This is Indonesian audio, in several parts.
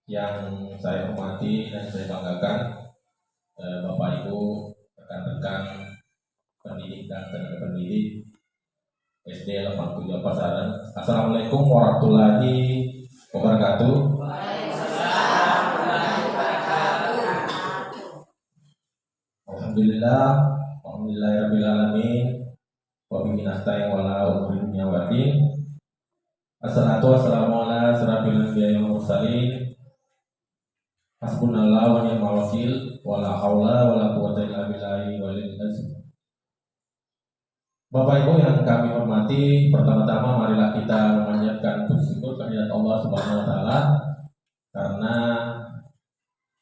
Yang saya hormati dan saya banggakan, Bapak Ibu, rekan-rekan pendidik dan tenaga pendidik SD 87 Pasaran. Assalamualaikum warahmatullahi wabarakatuh. Waalaikumsalam warahmatullahi wabarakatuh. Alhamdulillahirabbil alamin. Wa bihi nasta'in wala umuri dunya waddin. Assalatu wassalamu ala asyrafil anbiya'i wal mursalin. Hasbunallahu wa ni'mal wakil. Wala haula wala quwwata illa billahi walil azim. Bapak Ibu yang kami hormati, pertama-tama marilah kita memanjatkan puji syukur kehadirat Allah Subhanahu wa taala karena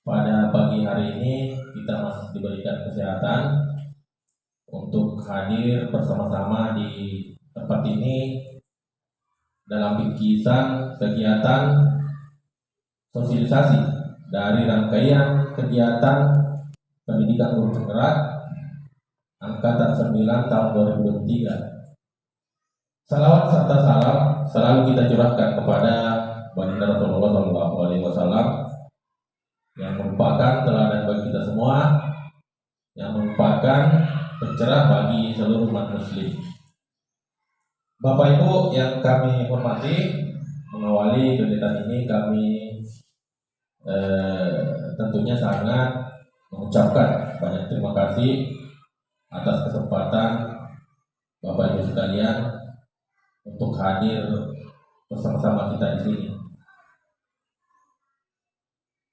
pada pagi hari ini kita masih diberikan kesehatan untuk hadir bersama-sama di tempat ini dalam bingkisan kegiatan sosialisasi dari rangkaian kegiatan pendidikan guru penggerak Angkatan 9 tahun 2023. Salawat serta salam selalu kita curahkan kepada baginda Rasulullah SAW yang merupakan teladan bagi kita semua, yang merupakan pencerah bagi seluruh umat muslim. Bapak Ibu yang kami hormati, mengawali kegiatan ini kami tentunya sangat mengucapkan banyak terima kasih atas kesempatan Bapak Ibu sekalian untuk hadir bersama-sama kita di sini.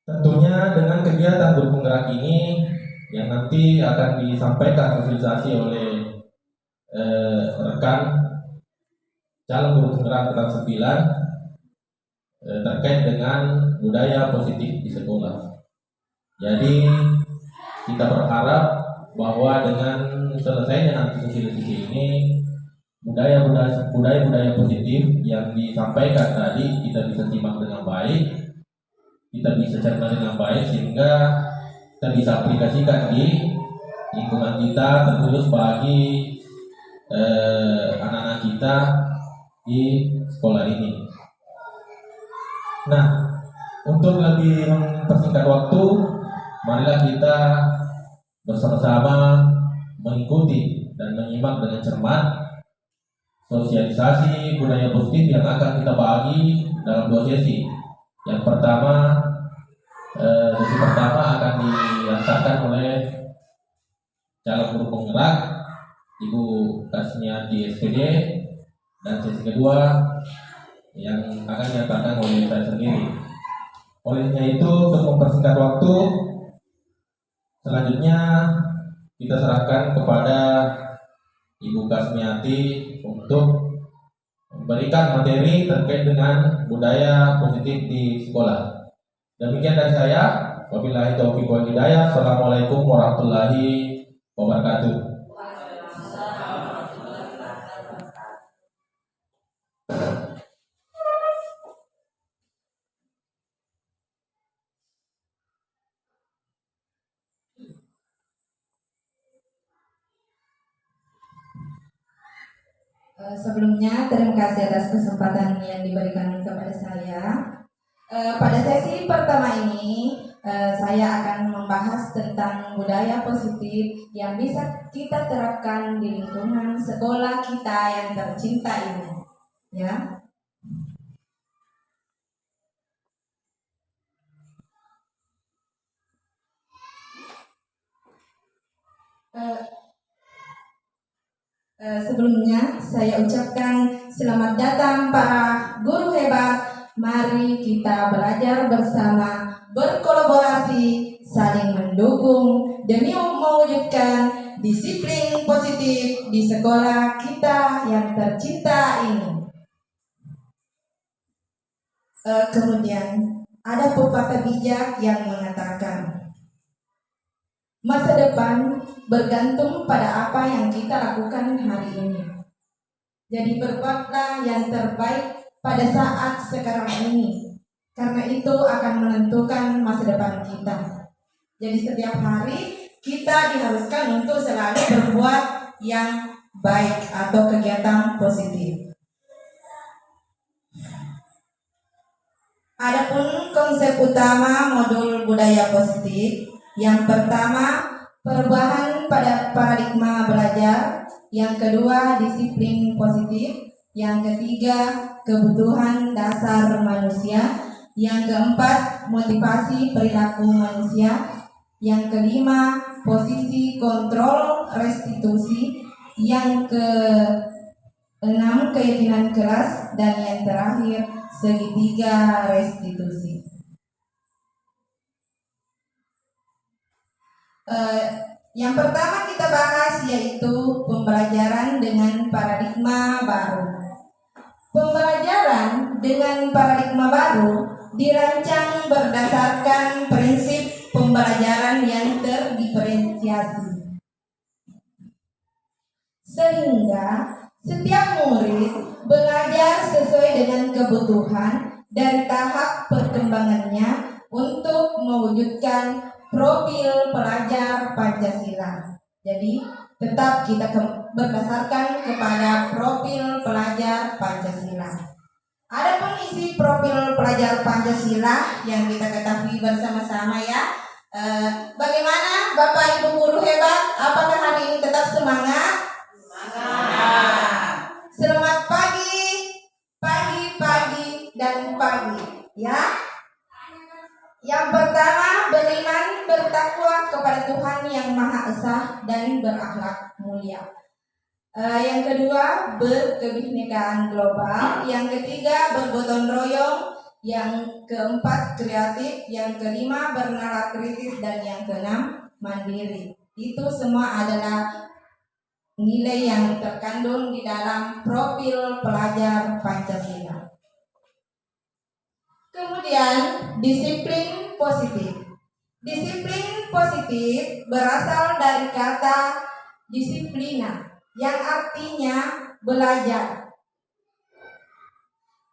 Tentunya dengan kegiatan guru penggerak ini yang nanti akan disampaikan sosialisasi oleh rekan calon guru penggerak Angkatan 9 terkait dengan budaya positif di sekolah. Jadi kita berharap bahwa dengan selesainya nanti sosialisasi ini budaya-budaya positif yang disampaikan tadi kita bisa simak dengan baik, kita bisa cerna dengan baik sehingga kita bisa aplikasikan di lingkungan kita, terkhusus bagi anak-anak kita di sekolah ini. Nah, untuk lebih mempersingkat waktu, marilah kita bersama-sama mengikuti dan menyimak dengan cermat sosialisasi budaya positif yang akan kita bagi dalam 2 sesi. Yang pertama, sesi pertama akan diantarkan oleh calon guru penggerak Ibu Kasmiati SPD, dan sesi kedua yang akan diantarkan oleh saya sendiri. Olehnya itu, untuk mempersingkat waktu, selanjutnya kita serahkan kepada Ibu Kasmiati untuk memberikan materi terkait dengan budaya positif di sekolah. Demikian dari saya. Wabillahi taufiq wal hidayah. Assalamualaikum warahmatullahi wabarakatuh. Sebelumnya terima kasih atas kesempatan yang diberikan kepada saya. Pada sesi pertama ini saya akan membahas tentang budaya positif yang bisa kita terapkan di lingkungan sekolah kita yang tercinta ini, ya. Sebelumnya saya ucapkan selamat datang para guru hebat. Mari kita belajar bersama, berkolaborasi, saling mendukung demi mewujudkan disiplin positif di sekolah kita yang tercinta ini. Kemudian ada pepatah bijak yang mengatakan, masa depan bergantung pada apa yang kita lakukan hari ini. Jadi berbuatlah yang terbaik pada saat sekarang ini, karena itu akan menentukan masa depan kita. Jadi setiap hari kita diharuskan untuk selalu berbuat yang baik atau kegiatan positif. Adapun konsep utama modul budaya positif, yang pertama perubahan pada paradigma belajar, yang kedua disiplin positif, yang ketiga kebutuhan dasar manusia, yang keempat motivasi perilaku manusia, yang kelima posisi kontrol restitusi, yang keenam keyakinan keras, dan yang terakhir segitiga restitusi. Yang pertama kita bahas yaitu pembelajaran dengan paradigma baru. Pembelajaran dengan paradigma baru dirancang berdasarkan prinsip pembelajaran yang terdiferensiasi, sehingga setiap murid belajar sesuai dengan kebutuhan dan tahap perkembangannya untuk mewujudkan profil pelajar Pancasila. Jadi tetap kita berdasarkan kepada profil pelajar Pancasila. Adapun isi profil pelajar Pancasila yang kita ketahui bersama-sama ya. Bagaimana Bapak Ibu guru hebat? Apakah hari ini tetap semangat? Semangat. Selamat pagi, pagi, dan pagi. Ya. Yang pertama, beriman bertakwa kepada Tuhan yang Maha Esa dan berakhlak mulia. Yang kedua, berkebinekaan global. Yang ketiga, bergotong royong. Yang keempat, kreatif. Yang kelima, bernalar kritis. Dan yang keenam, mandiri. Itu semua adalah nilai yang terkandung di dalam profil pelajar Pancasila. Kemudian, disiplin positif. Disiplin positif berasal dari kata disiplina, yang artinya belajar.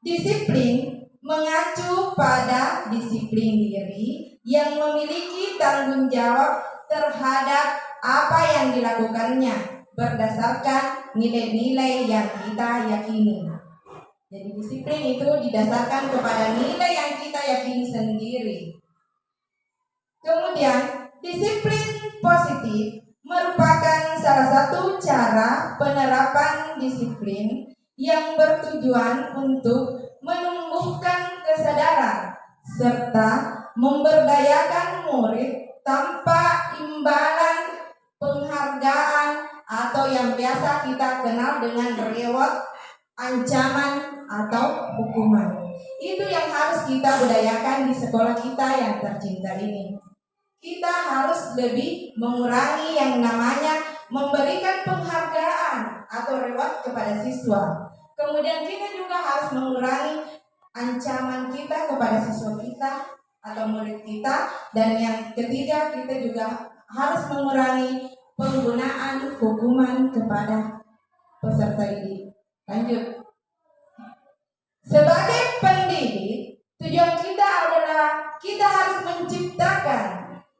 Disiplin mengacu pada disiplin diri yang memiliki tanggung jawab terhadap apa yang dilakukannya berdasarkan nilai-nilai yang kita yakini. Jadi disiplin itu didasarkan kepada nilai yang kita yakini sendiri. Kemudian disiplin positif merupakan salah satu cara penerapan disiplin yang bertujuan untuk menumbuhkan kesadaran serta memberdayakan murid tanpa imbalan penghargaan atau yang biasa kita kenal dengan reward, ancaman, atau hukuman. Itu yang harus kita budayakan di sekolah kita yang tercinta ini. Kita harus lebih mengurangi yang namanya memberikan penghargaan atau reward kepada siswa. Kemudian kita juga harus mengurangi ancaman kita kepada siswa kita atau murid kita. Dan yang ketiga, kita juga harus mengurangi penggunaan hukuman kepada peserta didik. Lanjut. Sebagai pendidik, tujuan kita adalah kita harus menciptakan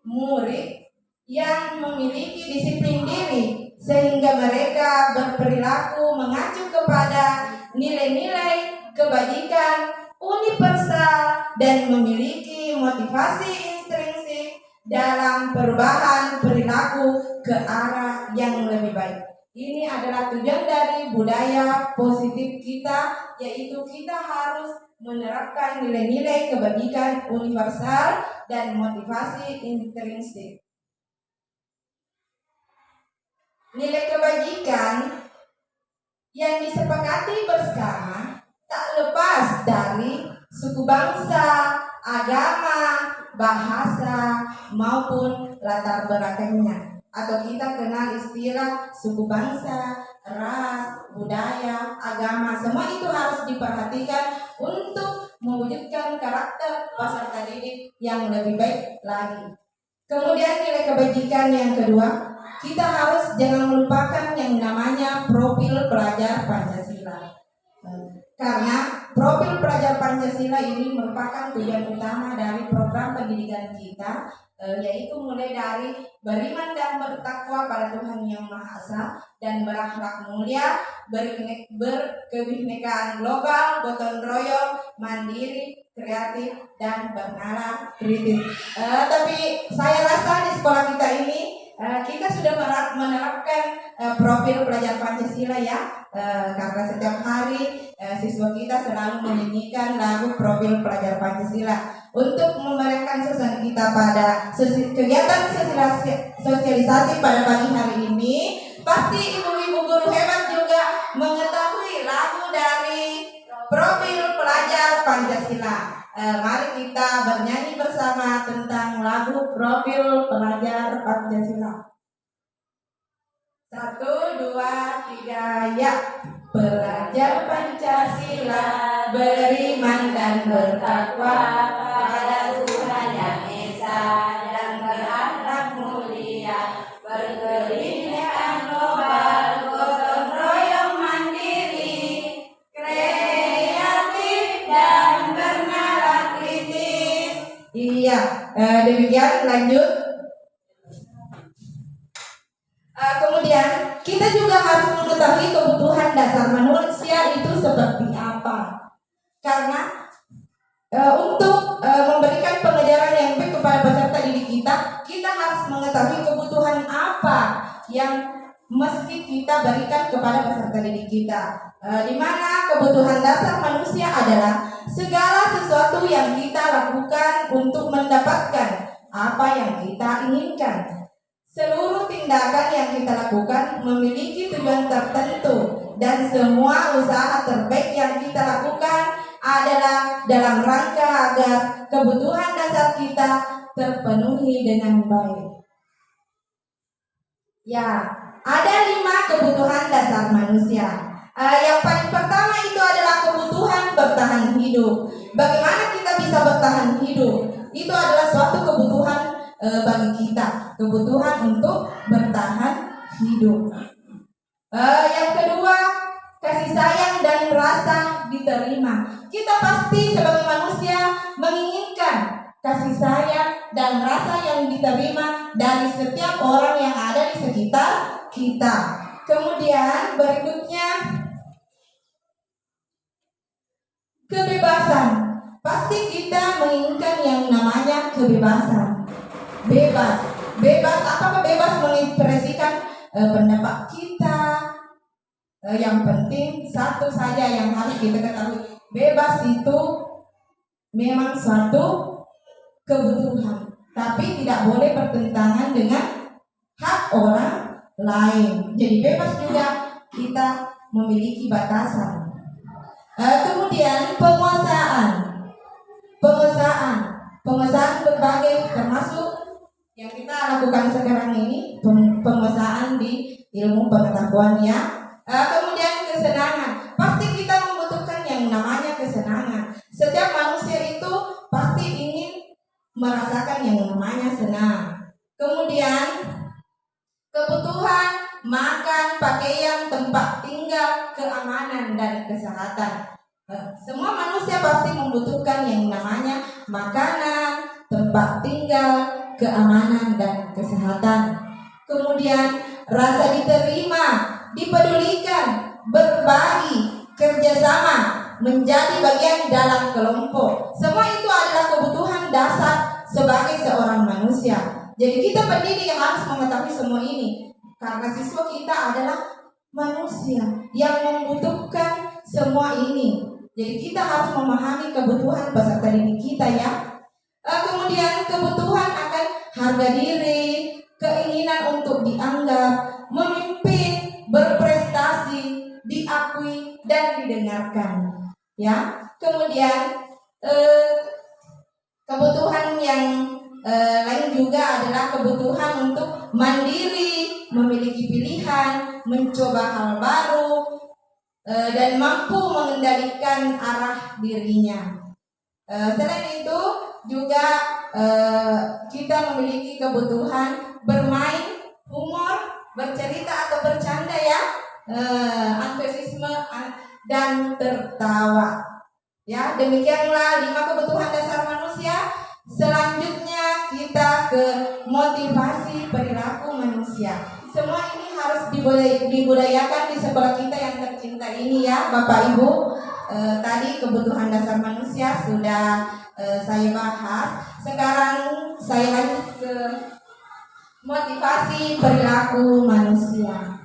murid yang memiliki disiplin diri sehingga mereka berperilaku mengacu kepada nilai-nilai kebajikan universal dan memiliki motivasi intrinsik dalam perubahan perilaku ke arah yang lebih baik. Ini adalah tujuan dari budaya positif kita, yaitu kita harus menerapkan nilai-nilai kebajikan universal dan motivasi intrinsik. Nilai kebajikan yang disepakati bersama tak lepas dari suku bangsa, agama, bahasa, maupun latar belakangnya. Atau kita kenal istilah suku bangsa, ras, budaya, agama. Semua itu harus diperhatikan untuk mewujudkan karakter peserta didik yang lebih baik lagi. Kemudian nilai kebajikan yang kedua, kita harus jangan melupakan yang namanya profil pelajar Pancasila. Karena profil pelajar Pancasila ini merupakan tujuan utama dari program pendidikan kita, yaitu mulai dari beriman dan bertakwa pada Tuhan yang Maha Esa dan berakhlak mulia, berkebinekaan global, gotong royong, mandiri, kreatif, dan bernalar kritis. Tapi saya rasa di sekolah kita ini kita sudah menerapkan profil pelajar Pancasila ya, karena setiap hari siswa kita selalu menyanyikan lagu profil pelajar Pancasila untuk memberikan suasana kita pada kegiatan sosialisasi pada pagi hari ini. Pasti ibu-ibu guru hebat juga mengetahui lagu dari profil pelajar Pancasila. Mari kita bernyanyi bersama tentang lagu profil pelajar Pancasila. 1, 2, 3, ya. Pelajar Pancasila beriman dan bertakwa pada Tuhan Yang Esa dan berakhlak mulia, berkebinekaan global, gotong royong mandiri, kreatif dan bernalar kritis. Iya, demikian lanjut. Kemudian kita juga harus mengetahui kebutuhan dasar manusia itu seperti apa. Karena untuk memberikan pengajaran yang baik kepada peserta didik kita, kita harus mengetahui kebutuhan apa yang mesti kita berikan kepada peserta didik kita. Di mana kebutuhan dasar manusia adalah segala sesuatu yang kita lakukan untuk mendapatkan apa yang kita inginkan. Seluruh tindakan yang kita lakukan memiliki tujuan tertentu, dan semua usaha terbaik yang kita lakukan adalah dalam rangka agar kebutuhan dasar kita terpenuhi dengan baik. Ya, ada 5 kebutuhan dasar manusia. Yang paling pertama itu adalah kebutuhan bertahan hidup. Bagaimana kita bisa bertahan hidup? Itu adalah suatu kebutuhan bagi kita, kebutuhan untuk bertahan hidup. Yang kedua, kasih sayang dan rasa diterima. Kita pasti sebagai manusia menginginkan kasih sayang dan rasa yang diterima dari setiap orang yang ada di sekitar kita. Kemudian berikutnya, kebebasan. Pasti kita menginginkan yang namanya kebebasan. Bebas, apakah bebas mengekspresikan pendapat kita? Yang penting satu saja yang harus kita ketahui, bebas itu memang suatu kebutuhan, tapi tidak boleh bertentangan dengan hak orang lain. Jadi bebas juga kita memiliki batasan. Kemudian penguasaan berbagai, termasuk yang kita lakukan sekarang ini, penguasaan di ilmu pengetahuan ya. Kemudian kesenangan, pasti kita membutuhkan yang namanya kesenangan. Setiap manusia itu pasti ingin merasakan yang namanya senang. Kemudian kebutuhan makan, pakaian, tempat tinggal, keamanan dan kesehatan. Semua manusia pasti membutuhkan yang namanya makanan, tempat tinggal, keamanan dan kesehatan. Kemudian rasa diterima, dipedulikan, berbagi, kerjasama, menjadi bagian dalam kelompok. Semua itu adalah kebutuhan dasar sebagai seorang manusia. Jadi kita pendidik harus mengetahui semua ini, karena siswa kita adalah manusia yang membutuhkan semua ini. Jadi kita harus memahami kebutuhan peserta didik kita ya. Kemudian kebutuhan akan harga diri, keinginan untuk dianggap, memimpin, berprestasi, diakui dan didengarkan. Ya. Kemudian kebutuhan yang lain juga adalah kebutuhan untuk mandiri, memiliki pilihan, mencoba hal baru, dan mampu mengendalikan arah dirinya. Selain itu juga kita memiliki kebutuhan bermain, humor, bercerita atau bercanda ya, antusiasme dan tertawa. Ya, demikianlah 5 kebutuhan dasar manusia. Selanjutnya kita ke motivasi perilaku manusia. Semua ini harus dibudayakan di sekolah kita yang tercinta ini ya, Bapak Ibu. tadi kebutuhan dasar manusia sudah saya bahas. Sekarang saya lanjut ke motivasi perilaku manusia.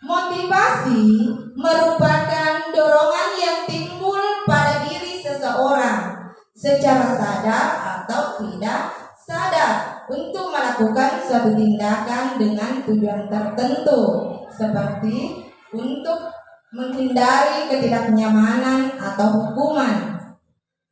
Motivasi merupakan dorongan yang timbul pada diri seseorang secara sadar atau tidak sadar untuk melakukan suatu tindakan dengan tujuan tertentu, seperti untuk menghindari ketidaknyamanan atau hukuman.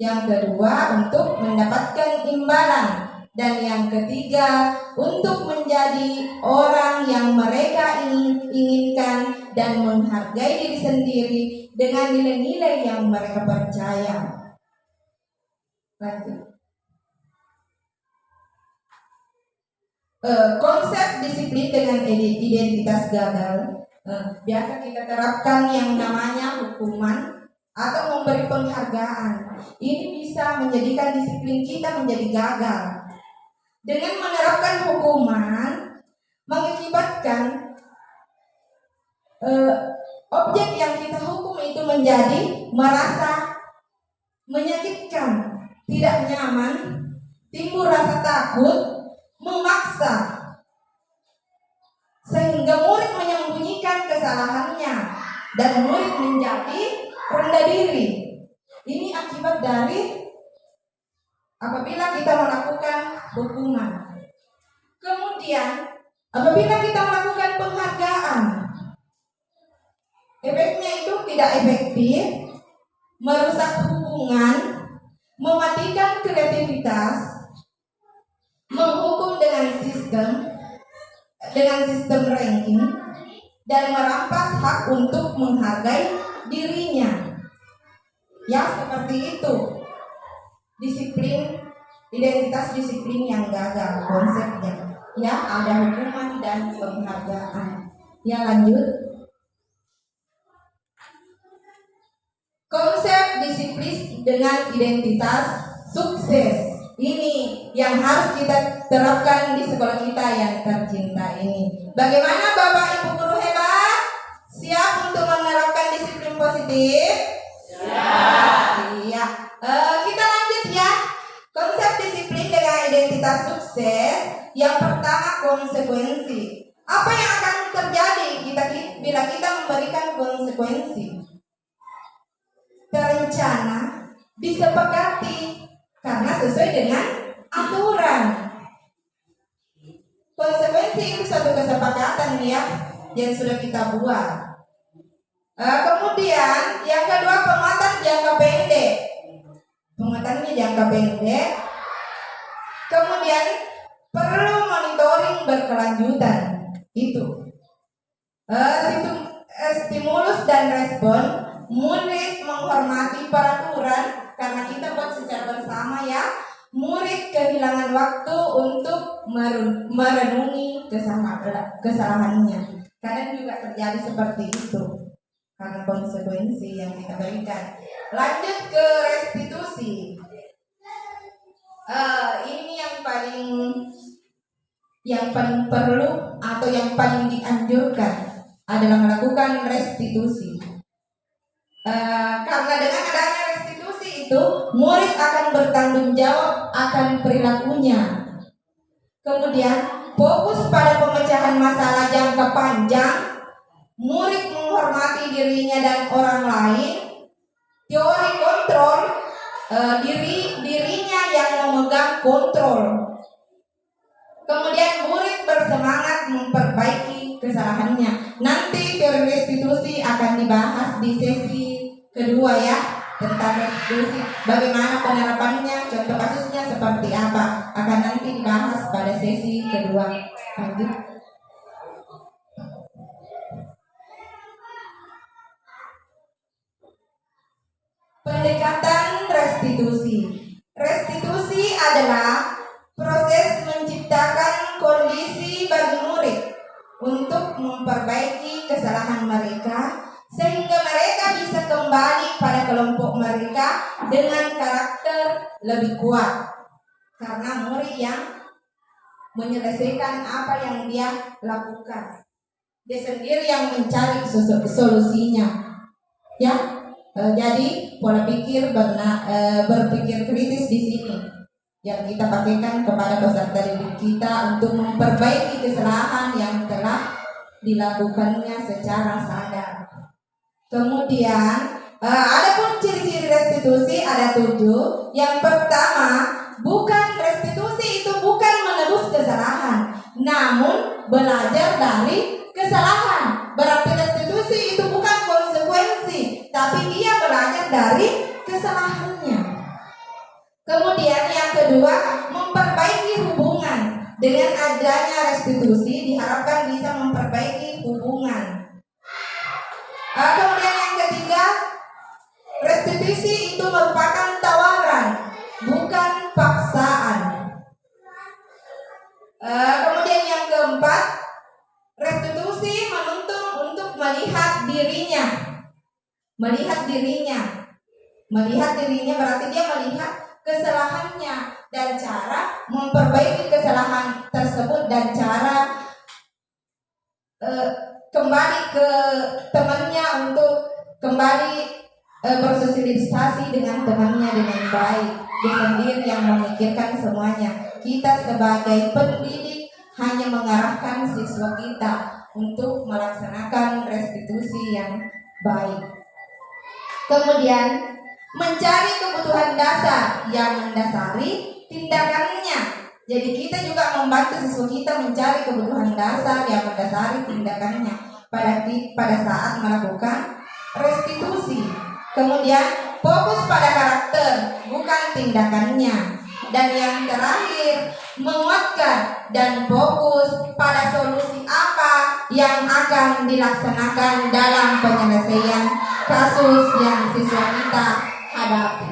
Yang kedua, untuk mendapatkan imbalan. Dan yang ketiga, untuk menjadi orang yang mereka inginkan dan menghargai diri sendiri dengan nilai-nilai yang mereka percaya. Lanjut. Konsep disiplin dengan identitas gagal. Biasa kita terapkan yang namanya hukuman atau memberi penghargaan. Ini bisa menjadikan disiplin kita menjadi gagal. Dengan menerapkan hukuman mengakibatkan objek yang kita hukum itu menjadi merasa menyakitkan, tidak nyaman, timbul rasa takut, memaksa, sehingga murid menyembunyikan kesalahannya dan murid menjadi rendah diri. Ini akibat dari apabila kita melakukan hukuman. Kemudian apabila kita melakukan penghargaan, efeknya itu tidak efektif, merusak hubungan, mematikan kreativitas, menghukum dengan sistem ranking, dan merampas hak untuk menghargai dirinya. Ya, seperti itu. Disiplin, identitas disiplin yang gagal konsepnya. Ya, ada hukuman dan penghargaan. Ya, lanjut. Konsep disiplin dengan identitas sukses. Ini yang harus kita terapkan di sekolah kita yang tercinta ini. Bagaimana Bapak Ibu guru hebat? Siap untuk menerapkan disiplin positif? Siap. Iya. Kita lanjut ya. Konsep disiplin dengan identitas sukses. Yang pertama, konsekuensi. Apa yang akan terjadi bila kita memberikan konsekuensi? Terencana, disepakati, karena sesuai dengan aturan. Konsekuensi itu suatu kesepakatan ya yang sudah kita buat. Kemudian yang kedua, penguatan jangka pendek. Penguatannya jangka pendek. Kemudian perlu monitoring berkelanjutan. Itu stimulus dan respon. Murid menghormati peraturan karena kita buat secara bersama ya. Murid kehilangan waktu untuk merenungi kesalahannya. Kadang juga terjadi seperti itu karena konsekuensi yang kita berikan. Lanjut ke restitusi. Ini yang paling perlu atau yang paling dianjurkan adalah melakukan restitusi. Karena dengan adanya restitusi itu, murid akan bertanggung jawab akan perilakunya. Kemudian fokus pada pemecahan masalah jangka panjang. Murid menghormati dirinya dan orang lain. Teori kontrol, dirinya yang memegang kontrol. Kemudian murid bersemangat memperbaiki kesalahannya. Nanti teori restitusi akan dibahas di sesi kedua ya, tentang restitusi. Bagaimana penerapannya, contoh kasusnya seperti apa, akan nanti dibahas pada sesi kedua. Lanjut. Pendekatan restitusi. Restitusi adalah proses menciptakan kondisi bagi murid untuk memperbaiki kesalahan mereka sehingga mereka bisa kembali pada kelompok mereka dengan karakter lebih kuat. Karena murid yang menyelesaikan apa yang dia lakukan, dia sendiri yang mencari solusinya. Ya, Jadi pola pikir berpikir kritis di sini yang kita pakaikan kepada peserta didik kita untuk memperbaiki kesalahan yang telah dilakukannya secara sadar. Kemudian ada pun ciri-ciri restitusi ada 7. Yang pertama, bukan restitusi itu bukan menebus kesalahan, namun belajar dari kesalahan. Berarti restitusi itu bukan konsekuensi, tapi dia belajar dari kesalahannya. Kemudian yang kedua, memperbaiki hubungan. Dengan adanya restitusi diharapkan bisa memperbaiki hubungan. Kemudian yang ketiga, restitusi itu merupakan tawaran, bukan paksaan. Kemudian yang keempat, restitusi menuntut untuk melihat dirinya. Melihat dirinya berarti dia melihat kesalahannya dan cara memperbaiki kesalahan tersebut dan cara kembali ke temannya untuk kembali bersosialisasi dengan temannya dengan baik. Dia sendiri yang memikirkan semuanya. Kita sebagai pendidik hanya mengarahkan siswa kita untuk melaksanakan restitusi yang baik. Kemudian mencari kebutuhan dasar yang mendasari tindakannya. Jadi kita juga membantu siswa kita mencari kebutuhan dasar yang mendasari tindakannya pada saat melakukan restitusi. Kemudian fokus pada karakter, bukan tindakannya. Dan yang terakhir, menguatkan dan fokus pada solusi apa yang akan dilaksanakan dalam penyelesaian kasus yang siswa kita hadapi.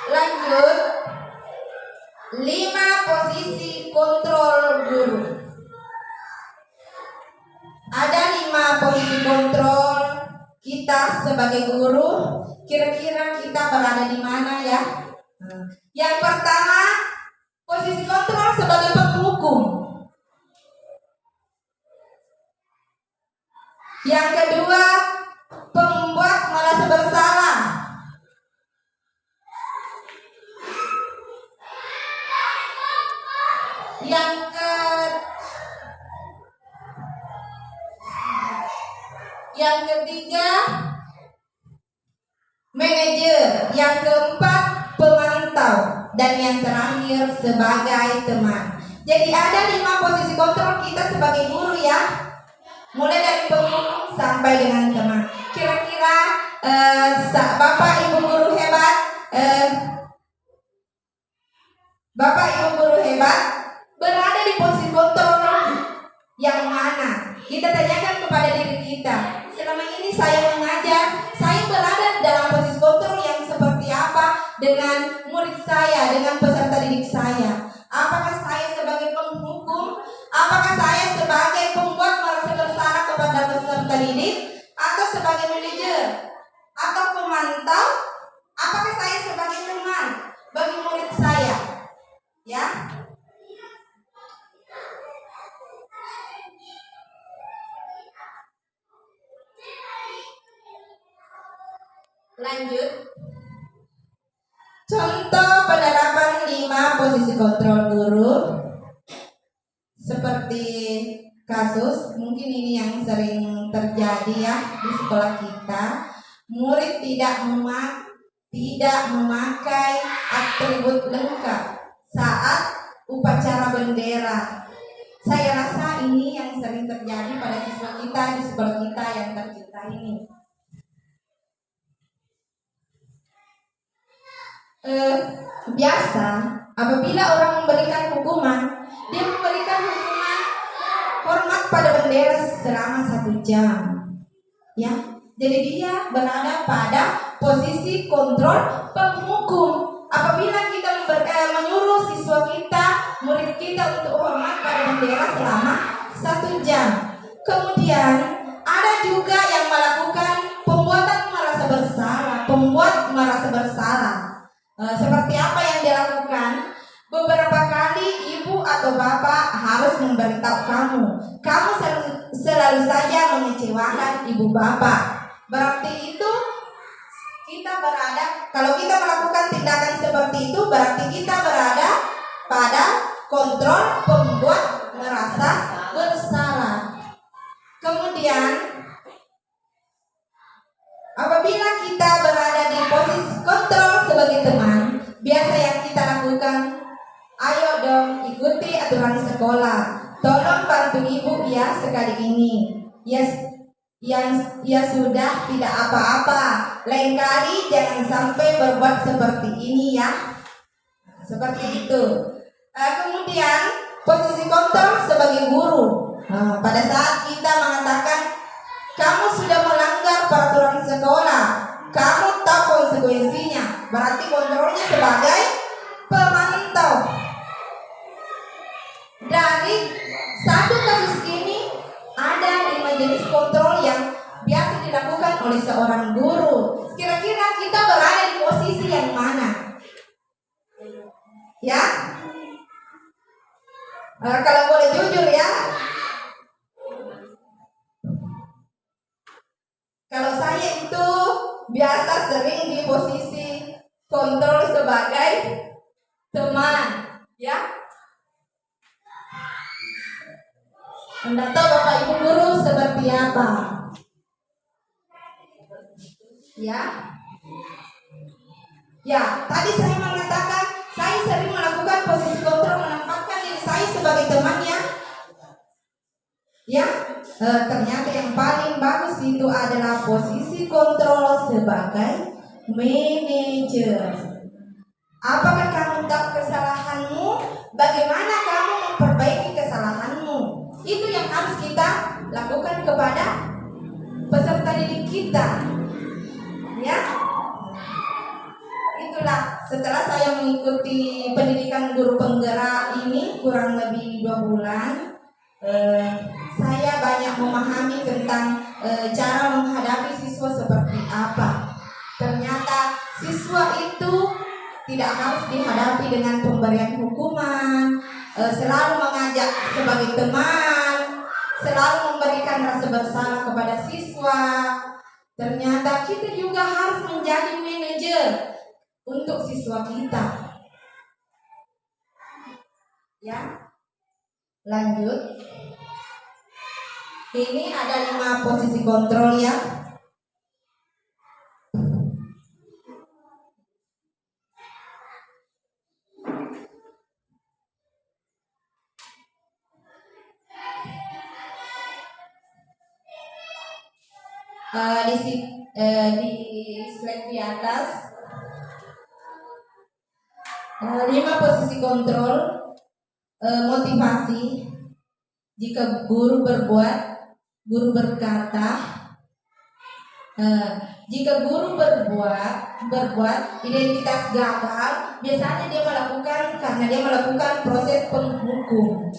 Lanjut, 5 posisi kontrol guru. Ada 5 posisi kontrol kita sebagai guru. Kira-kira kita berada di mana ya? Yang pertama, posisi kontrol sebagai penghukum. Yang kedua, pembuat merasa bersalah. Yang ketiga, manajer. Yang keempat, pemantau. Dan yang terakhir, sebagai teman. Jadi ada 5 posisi kontrol kita sebagai guru ya. Mulai dari penghukum sampai dengan teman. Kira-kira Bapak Ibu guru hebat, Bapak Ibu guru hebat berada di posisi kontrol yang mana? Kita tanyakan kepada diri kita. Selama ini saya mengajar, saya berada dalam posisi kontrol yang seperti apa dengan murid saya, dengan peserta didik saya? Apakah saya sebagai penghukum? Apakah saya sebagai pembuat merasa bersalah kepada peserta didik? Atau sebagai manajer? Atau pemantau? Apakah saya sebagai teman bagi murid saya? Ya? Lanjut. Contoh penerapan 5 posisi kontrol guru. Seperti kasus, mungkin ini yang sering terjadi ya di sekolah kita. Murid tidak memakai atribut lengkap saat upacara bendera. Saya rasa ini yang sering terjadi pada siswa kita di sekolah kita yang tercinta ini. Biasa apabila orang memberikan hukuman, dia memberikan hukuman hormat pada bendera selama 1 jam, ya. Jadi dia berada pada posisi kontrol penghukum. Apabila kita menyuruh siswa kita, murid kita untuk hormat pada bendera selama 1 jam. Kemudian ada juga yang melakukan pembuat merasa bersalah. Seperti apa yang dilakukan? Beberapa kali ibu atau bapak harus memberitahu kamu selalu selalu saja mengecewakan ibu bapak. Berarti itu kita berada, kalau kita melakukan tindakan seperti itu, berarti kita berada pada kontrol pembuat merasa bersalah. Kemudian apabila kita berada di posisi kontrol sebagai teman, biasa yang kita lakukan, ayo dong ikuti aturan sekolah, tolong bantu ibu ya sekali ini, ya sudah tidak apa-apa, lain kali jangan sampai berbuat seperti ini ya, seperti itu. Kemudian posisi kontrol sebagai guru, pada saat kita mengatakan kamu sudah melanggar peraturan sekolah, kamu tahu konsekuensinya, berarti kontrolnya sebagai pemantau. Dari satu kasus ini ada 5 jenis kontrol yang biasa dilakukan oleh seorang guru. Kira-kira kita berada di posisi yang mana? Ya? Kalau boleh jujur ya, kalau saya itu biasa sering di posisi kontrol sebagai teman, ya. Anda tahu Bapak Ibu guru seperti apa? Ya. Ya, tadi saya mengatakan saya sering melakukan posisi kontrol, menempatkan diri saya sebagai temannya. Ya, ternyata yang paling bagus itu adalah posisi kontrol sebagai manajer. Apakah kamu tahu kesalahanmu? Bagaimana kamu memperbaiki kesalahanmu? Itu yang harus kita lakukan kepada peserta didik kita. Ya, itulah setelah saya mengikuti pendidikan guru penggerak ini kurang lebih 2 bulan. Saya banyak memahami tentang cara menghadapi siswa seperti apa. Ternyata siswa itu tidak harus dihadapi dengan pemberian hukuman, selalu mengajak sebagai teman, selalu memberikan rasa bersalah kepada siswa. Ternyata kita juga harus menjadi manajer untuk siswa kita. Ya, lanjut. Ini ada 5 posisi kontrol ya. Di slide di atas 5 posisi kontrol. Motivasi, jika guru berbuat, guru berkata. Jika guru berbuat identitas gagal, biasanya dia melakukan karena dia melakukan proses penghukum.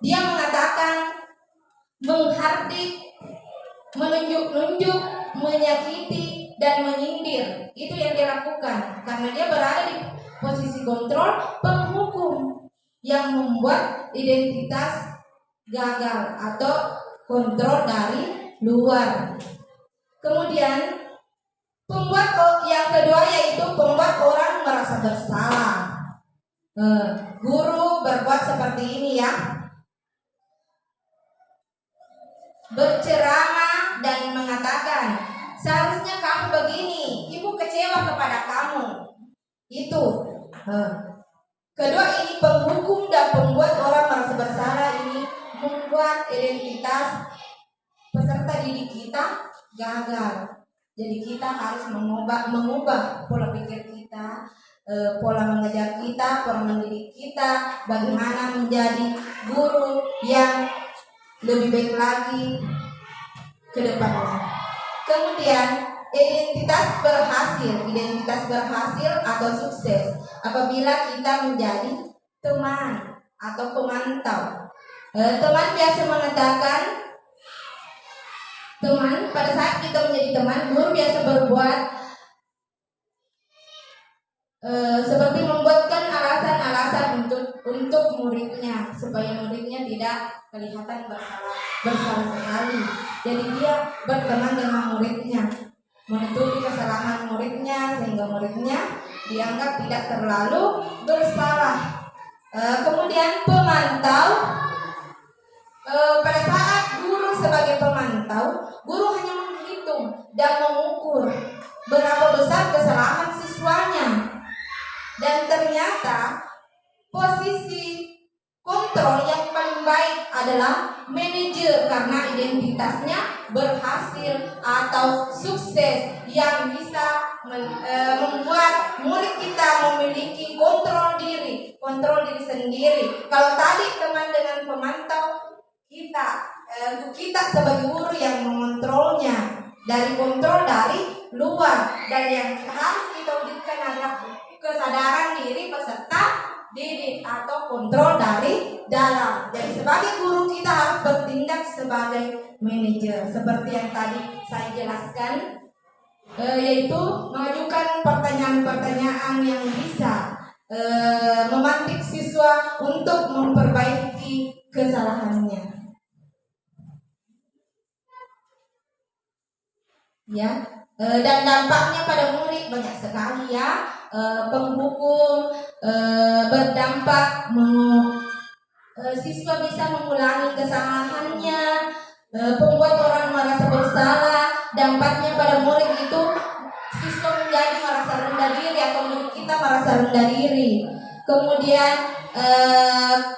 Dia mengatakan, menghardik, menunjuk-nunjuk, menyakiti, dan menyindir. Itu yang dia lakukan karena dia berada di posisi kontrol penghukum yang membuat identitas gagal atau kontrol dari luar. Kemudian yang kedua yaitu pembuat orang merasa bersalah. Guru berbuat seperti ini ya, berceramah dan mengatakan, seharusnya kamu begini, ibu kecewa kepada kamu. Itu kedua ini penghukum dan pembuat orang merasa bersalah. Ini membuat identitas peserta didik kita gagal. Jadi kita harus mengubah pola pikir kita, pola mengajar kita, pola mendidik kita, bagaimana menjadi guru yang lebih baik lagi ke depannya. Kemudian identitas berhasil atau sukses apabila kita menjadi teman atau pemantau. Teman biasa mengatakan, pada saat kita menjadi teman, guru biasa berbuat seperti membuatkan alasan-alasan untuk muridnya supaya muridnya tidak kelihatan bersalah sekali. Jadi dia berteman dengan muridnya, menutupi kesalahan muridnya sehingga muridnya dianggap tidak terlalu bersalah. Kemudian pemantau, pada saat guru sebagai pemantau, guru hanya menghitung dan mengukur berapa besar kesalahan siswanya. Dan ternyata posisi kontrol yang paling baik adalah manajer, karena identitasnya berhasil atau sukses yang bisa membuat murid kita memiliki kontrol diri sendiri. Kalau tadi teman dengan pemantau, kita sebagai guru yang mengontrolnya, dari kontrol dari luar, dan yang harus kita wujudkan adalah kesadaran diri peserta didik atau kontrol dari dalam. Jadi sebagai guru kita harus bertindak sebagai manajer seperti yang tadi saya jelaskan, yaitu mengajukan pertanyaan-pertanyaan yang bisa memantik siswa untuk memperbaiki kesalahannya. Ya, dan dampaknya pada murid banyak sekali ya. Penghukum berdampak siswa bisa mengulangi kesalahannya, pembuat orang merasa bersalah. Dampaknya pada murid itu siswa menjadi merasa rendah diri atau murid kita merasa rendah diri. Kemudian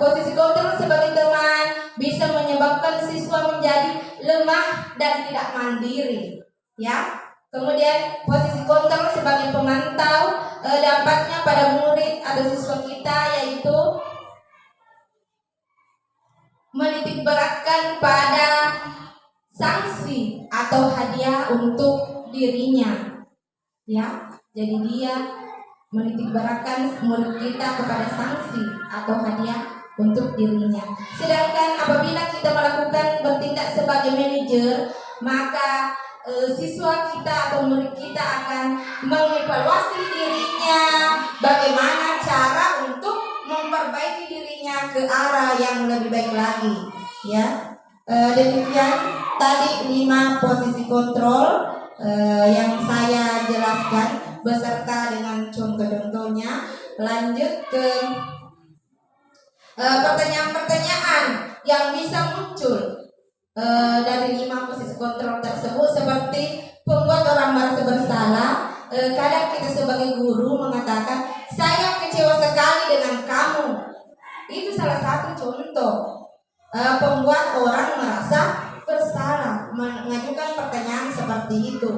posisi kontrol sebagai teman bisa menyebabkan siswa menjadi lemah dan tidak mandiri. Ya, kemudian posisi kontrol sebagai pemantau, dampaknya pada murid atau siswa kita yaitu menitik beratkan pada sanksi atau hadiah untuk dirinya. Ya, jadi dia menitik beratkan murid kita kepada sanksi atau hadiah untuk dirinya. Sedangkan apabila kita melakukan bertindak sebagai manajer, maka siswa kita atau murid kita akan mengevaluasi dirinya, bagaimana cara untuk memperbaiki dirinya ke arah yang lebih baik lagi. Ya, demikian tadi 5 posisi kontrol yang saya jelaskan beserta dengan contoh-contohnya. Lanjut ke pertanyaan-pertanyaan yang bisa muncul dari 5 posisi kontrol tersebut, seperti membuat orang merasa bersalah. Kadang kita sebagai guru mengatakan, saya kecewa sekali dengan kamu. Itu salah satu contoh pembuat orang merasa bersalah, mengajukan pertanyaan seperti itu.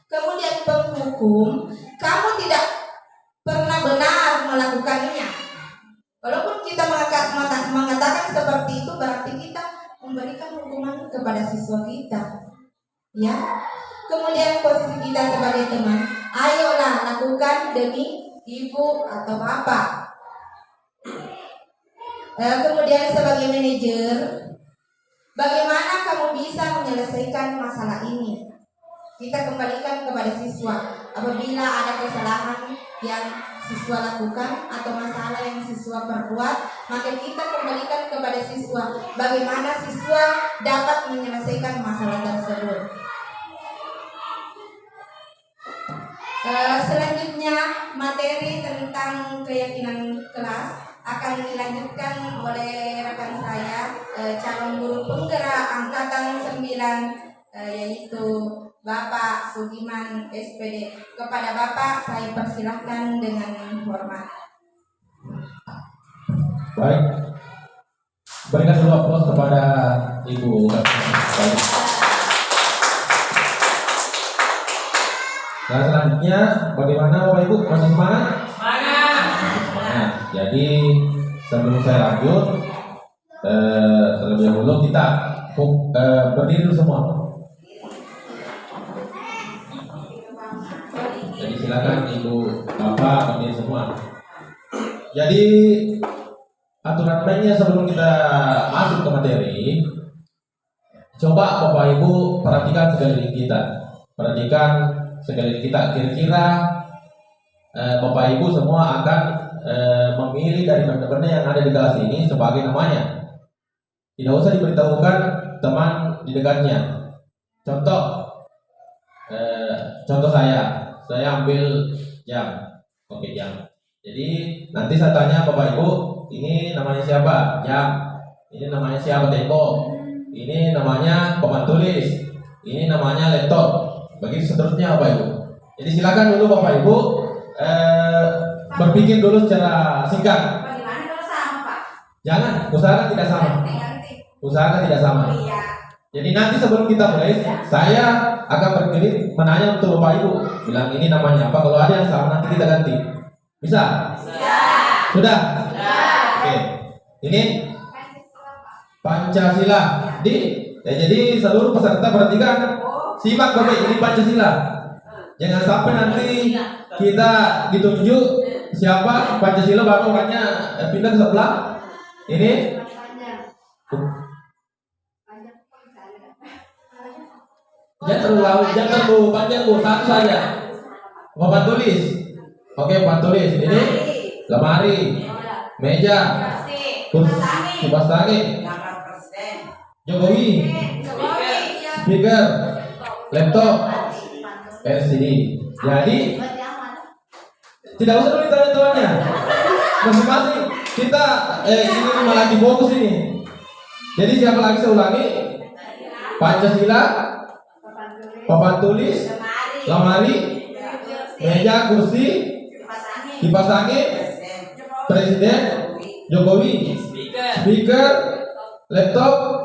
Kemudian penghukum, kamu tidak pernah benar melakukannya. Walaupun kita mengatakan seperti itu, berarti kita memberikan hukuman kepada siswa kita. Ya. Kemudian posisi kita sebagai teman, ayolah lakukan demi ibu atau bapak. Kemudian sebagai manajer, bagaimana kamu bisa menyelesaikan masalah ini? Kita kembalikan kepada siswa. Apabila ada kesalahan yang siswa lakukan atau masalah yang siswa perbuat, maka kita kembalikan kepada siswa bagaimana siswa dapat menyelesaikan masalah tersebut. Selanjutnya materi tentang keyakinan kelas akan dilanjutkan oleh rekan saya, calon guru penggerak angkatan 9, yaitu Bapak Sugiman SPD. Kepada Bapak saya persilahkan dengan hormat. Baik, berikan dulu aplaus kepada Ibu. Baik. Nah, selanjutnya bagaimana Bapak Ibu, masih semangat? Semangat. Jadi sebelum saya lanjut, terlebih dahulu kita berdiri dulu semua. Jadi silakan Ibu, Bapak berdiri semua. Jadi aturan mainnya sebelum kita masuk ke materi, coba Bapak Ibu perhatikan sekeliling kita. Perhatikan sekeliling kita, kira-kira Bapak Ibu semua akan memilih dari benda-benda yang ada di kelas ini sebagai namanya. Tidak usah diberitahukan teman di dekatnya. Contoh, contoh saya ambil jam, oke jam. Jadi nanti saya tanya Bapak Ibu, ini namanya siapa? Jam. Ini namanya siapa? Tempo. Ini namanya papan tulis. Ini namanya laptop. Begitu seterusnya Bapak Ibu. Jadi silakan dulu Bapak Ibu berpikir dulu secara singkat. Bagaimana kalau sama, Pak? Jangan, usahakan tidak sama. Usahakan tidak sama. Jadi nanti sebelum kita mulai, saya akan berkeliling menanya untuk Bapak Ibu. Bilang ini namanya apa? Kalau ada yang salah nanti kita ganti. Bisa? Bisa. Sudah? Oke. Ini Pancasila. Jadi seluruh peserta perhatikan. Simak Bapak, ini Pancasila. Jangan sampai nanti kita ditunjuk siapa Pancasila baru orangnya pindah ke sebelah. Ini jangan terlalu panjang Bu, satu saja. Papan tulis. Oke, papan tulis. Ini lemari, meja, kursi, kipas angin, Jokowi, speaker, laptop, LCD. Jadi tidak usah dulu ditanya-tanya. Masing-masing kita ini malah fokus ini. Jadi siapa lagi saya ulangi? Pancasila, papan tulis, lemari, meja, kursi, kipas angin, presiden, Jokowi, speaker, laptop,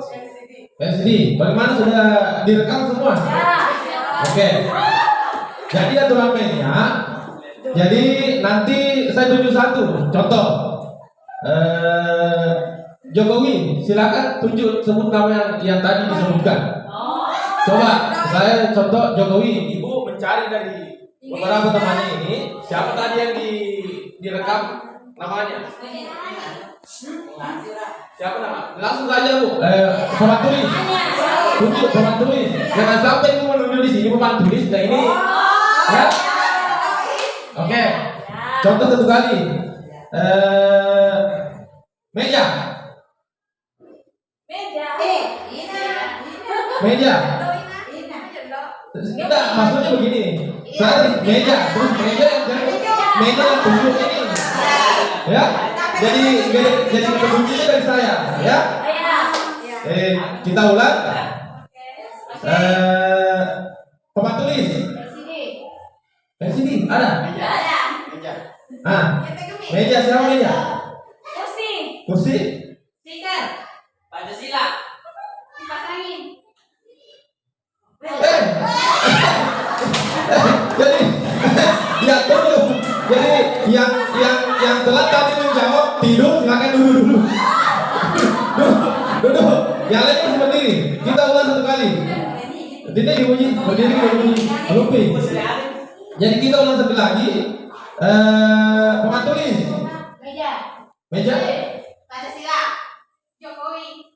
LCD. Bagaimana, sudah direkam semua? Oke. Jadi aturan mainnya. Jadi nanti saya tunjuk satu contoh. Jokowi, silakan tunjuk sebut nama yang tadi disebutkan. Coba saya contoh Jokowi. Ibu mencari dari beberapa temannya ini siapa tadi yang direkam namanya? Siapa nama? Langsung saja Bu. Papan tulis. Tunjuk papan tulis. Jangan sampai ibu menunjuk di sini papan tulis. Nah ini, ya. Oke. Contoh satu kali. Meja. Meja. Tidak, maksudnya begini. Saya meja, terus meja yang tunjuk ini. Ya. Jadi kuncinya dari saya, ya. Kita ulang. Papan tulis. LCD ada? Meja siapa meja? Kursi. Pancasila. Jadi ya dulu. Jadi yang telat tadi menjawab tidur, silakan dulu. Duduk. Yang lain harus berdiri. Kita ulang satu kali. Tidak diuji, berdiri berbunyi. Lupi. Jadi kita ulang satu lagi. Papan tulis. Meja. Pancasila. Jokowi.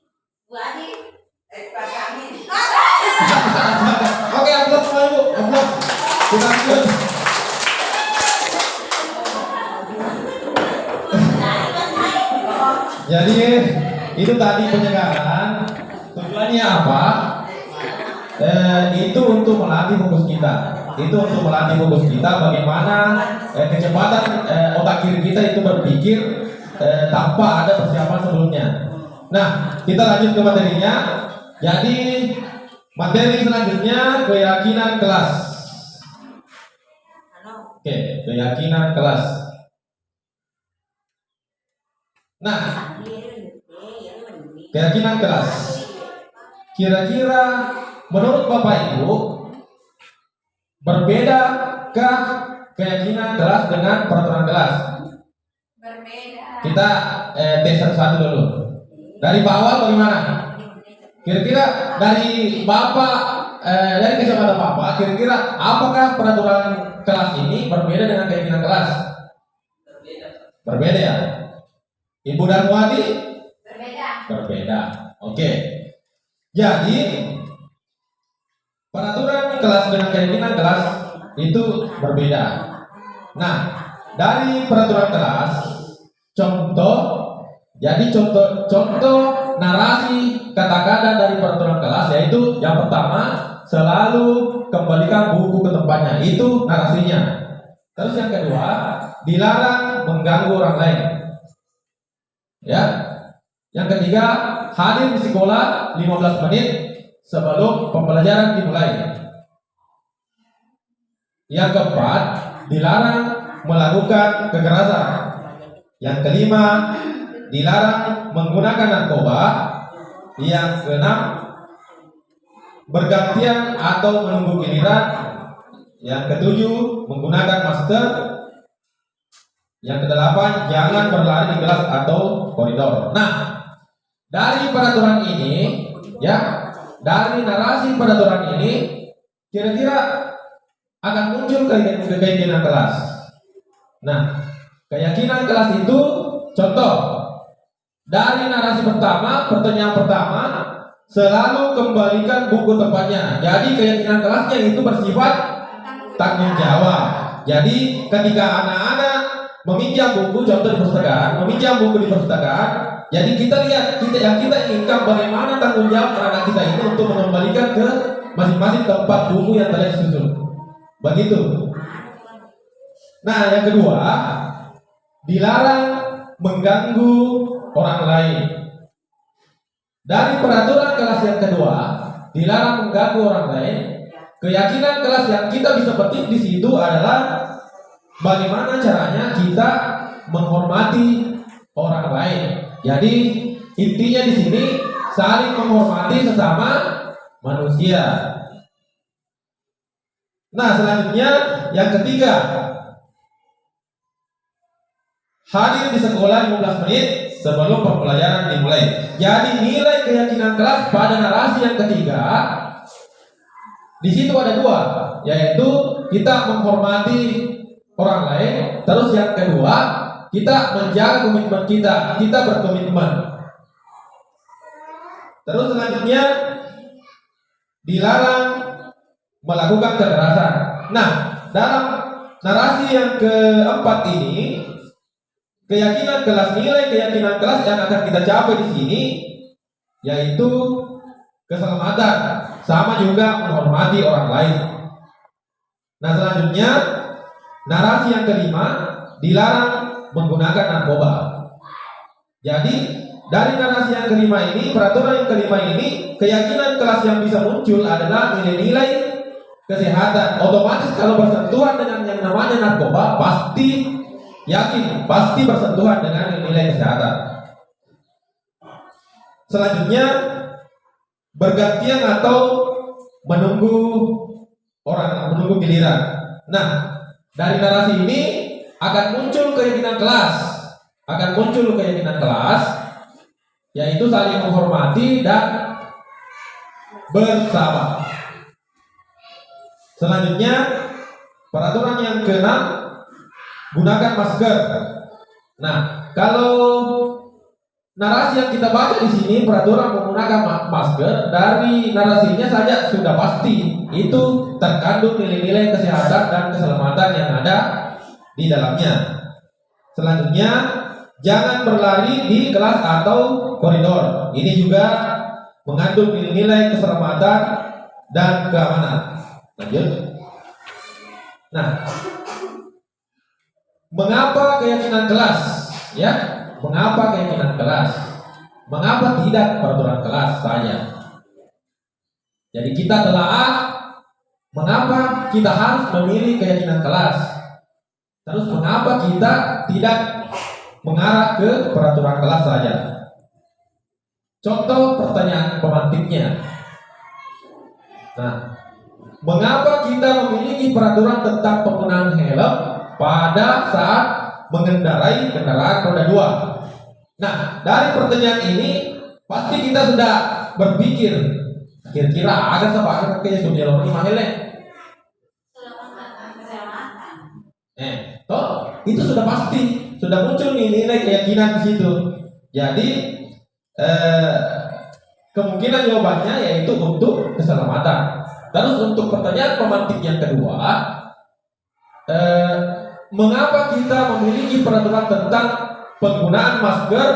Bu Adi. Oke, aplaus semua Ibu. Aplaus. Kita lanjut. Jadi itu tadi penyegaran. Tujuannya apa? Itu untuk melatih fokus kita. Itu untuk melatih fokus kita bagaimana kecepatan otak kiri kita itu berpikir tanpa ada persiapan sebelumnya. Nah, kita lanjut ke materinya. Jadi materi selanjutnya keyakinan kelas. Oke, keyakinan kelas. Nah, keyakinan kelas. Kira-kira menurut Bapak Ibu berbedakah keyakinan kelas dengan peraturan kelas? Berbeda. Kita tes satu-satu dulu. Dari bawah bagaimana? Kira-kira dari Bapak, dari kacamata Bapak, kira-kira apakah peraturan kelas ini berbeda dengan keyakinan kelas? Berbeda ya? Ibu Darmawati? Berbeda. Oke. Jadi peraturan kelas dengan keyakinan kelas itu berbeda. Nah, dari peraturan kelas, contoh narasi kata-kata dari peraturan kelas, yaitu yang pertama, selalu kembalikan buku ke tempatnya. Itu narasinya. Terus yang kedua, dilarang mengganggu orang lain. Ya. Yang ketiga, hadir di sekolah 15 menit sebelum pembelajaran dimulai. Yang keempat, dilarang melakukan kekerasan. Yang kelima, dilarang menggunakan narkoba. Yang keenam, bergantian atau menunggu giliran. Yang ketujuh, menggunakan masker. Yang kedelapan, jangan berlari di kelas atau koridor. Nah, dari peraturan ini, ya, dari narasi peraturan ini, kira-kira akan muncul keyakinan kelas. Nah, keyakinan kelas itu, contoh, dari narasi pertama, pertanyaan pertama, selalu kembalikan buku tempatnya. Jadi keyakinan kelasnya itu bersifat tanggung jawab. Jadi ketika anak-anak meminjam buku, contoh di perpustakaan, meminjam buku di perpustakaan, jadi kita lihat, yang kita inginkan bagaimana tanggung jawab anak kita itu untuk mengembalikan ke masing-masing tempat buku yang telah disusun. Begitu. Nah, yang kedua, dilarang mengganggu orang lain. Dari peraturan kelas yang kedua, dilarang mengganggu orang lain. Keyakinan kelas yang kita bisa petik di situ adalah bagaimana caranya kita menghormati orang lain. Jadi intinya di sini saling menghormati sesama manusia. Nah, selanjutnya yang ketiga, hadir di sekolah 15 menit sebelum pembelajaran dimulai. Jadi nilai keyakinan kelas pada narasi yang ketiga, di situ ada dua, yaitu kita menghormati orang lain. Terus yang kedua, kita menjaga komitmen kita berkomitmen. Terus selanjutnya, dilarang melakukan kekerasan. Nah, dalam narasi yang keempat ini, keyakinan kelas, nilai keyakinan kelas yang akan kita capai di sini, yaitu keselamatan, sama juga menghormati orang lain. Nah, selanjutnya, narasi yang kelima, dilarang menggunakan narkoba. Jadi dari narasi yang kelima ini, peraturan yang kelima ini, keyakinan kelas yang bisa muncul adalah nilai-nilai kesehatan. Otomatis kalau bersentuhan dengan yang namanya narkoba, pasti yakin, pasti bersentuhan dengan nilai kesehatan. Selanjutnya, bergantian atau menunggu giliran. Nah, dari narasi ini akan muncul keyakinan kelas, yaitu saling menghormati dan bersama. Selanjutnya, peraturan yang keenam, gunakan masker. Nah, kalau narasi yang kita baca di sini, peraturan menggunakan masker, dari narasinya saja sudah pasti itu terkandung nilai-nilai kesehatan dan keselamatan yang ada di dalamnya. Selanjutnya, jangan berlari di kelas atau koridor. Ini juga mengandung nilai-nilai keselamatan dan keamanan. Lanjut. Nah, mengapa keyakinan kelas? Ya, mengapa keyakinan kelas? Mengapa tidak peraturan kelas saja? Jadi kita telah mengapa kita harus memilih keyakinan kelas? Terus mengapa kita tidak mengarah ke peraturan kelas saja? Contoh pertanyaan pemantiknya. Nah, mengapa kita memiliki peraturan tentang penggunaan helm pada saat mengendarai kendaraan roda 2? Nah, dari pertanyaan ini pasti kita sudah berpikir, kira-kira ada apa kayaknya sudah ini mahal itu sudah pasti, sudah muncul nih nilai keyakinan di situ. Jadi kemungkinan jawabannya yaitu untuk keselamatan. Terus untuk pertanyaan pemantik yang kedua, mengapa kita memiliki peraturan tentang penggunaan masker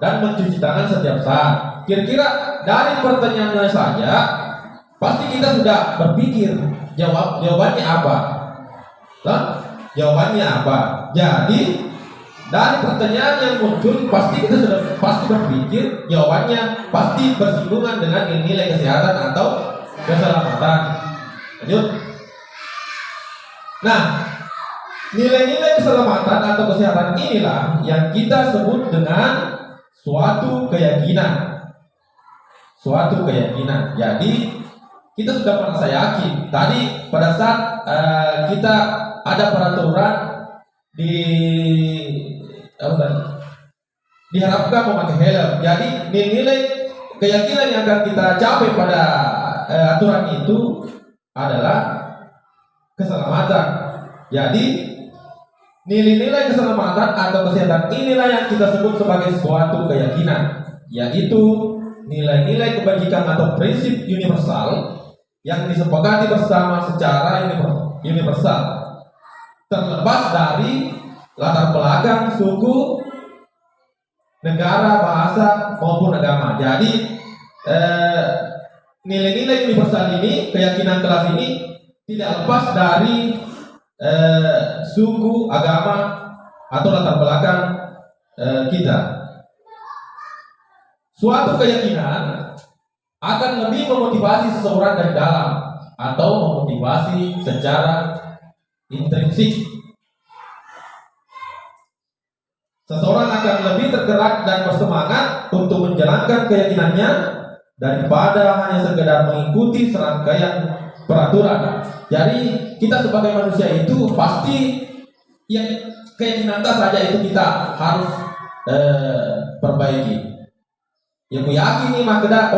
dan mencuci tangan setiap saat. Kira-kira dari pertanyaannya saja pasti kita sudah berpikir jawabannya apa. Nah, jawabannya apa? Jadi dari pertanyaan yang muncul pasti kita sudah pasti berpikir jawabannya pasti bersinggungan dengan nilai kesehatan atau keselamatan. Lanjut. Nah, nilai-nilai keselamatan atau kesehatan inilah yang kita sebut dengan suatu keyakinan. Suatu keyakinan. Jadi kita sudah merasa yakin. Tadi pada saat kita ada peraturan diharapkan memakai helm. Jadi nilai keyakinan yang akan kita capai pada aturan itu adalah keselamatan. Jadi nilai-nilai keselamatan atau kesehatan inilah yang kita sebut sebagai suatu keyakinan, yaitu nilai-nilai kebajikan atau prinsip universal yang disepakati bersama secara universal, terlepas dari latar belakang, suku, negara, bahasa maupun agama. Jadi nilai-nilai universal ini, keyakinan kelas ini tidak lepas dari suku, agama, atau latar belakang kita. Suatu keyakinan akan lebih memotivasi seseorang dari dalam atau memotivasi secara intrinsik. Seseorang akan lebih tergerak dan bersemangat untuk menjalankan keyakinannya daripada hanya sekedar mengikuti serangkaian peraturan. Jadi kita sebagai manusia itu pasti yang keyakinan saja itu kita harus perbaiki. Yang meyakini makeda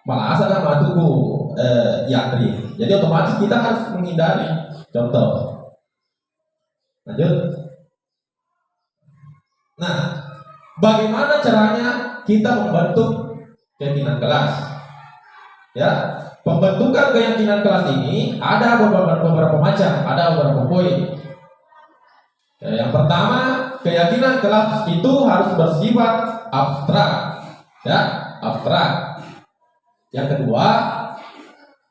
malah asal matuku yatri. Jadi otomatis kita harus menghindari. Contoh. Lanjut. Nah, bagaimana caranya kita membentuk keyakinan kelas? Ya, pembentukan keyakinan kelas ini ada beberapa macam, ada beberapa poin. Yang pertama, keyakinan kelas itu harus bersifat abstrak, ya, abstrak. Yang kedua,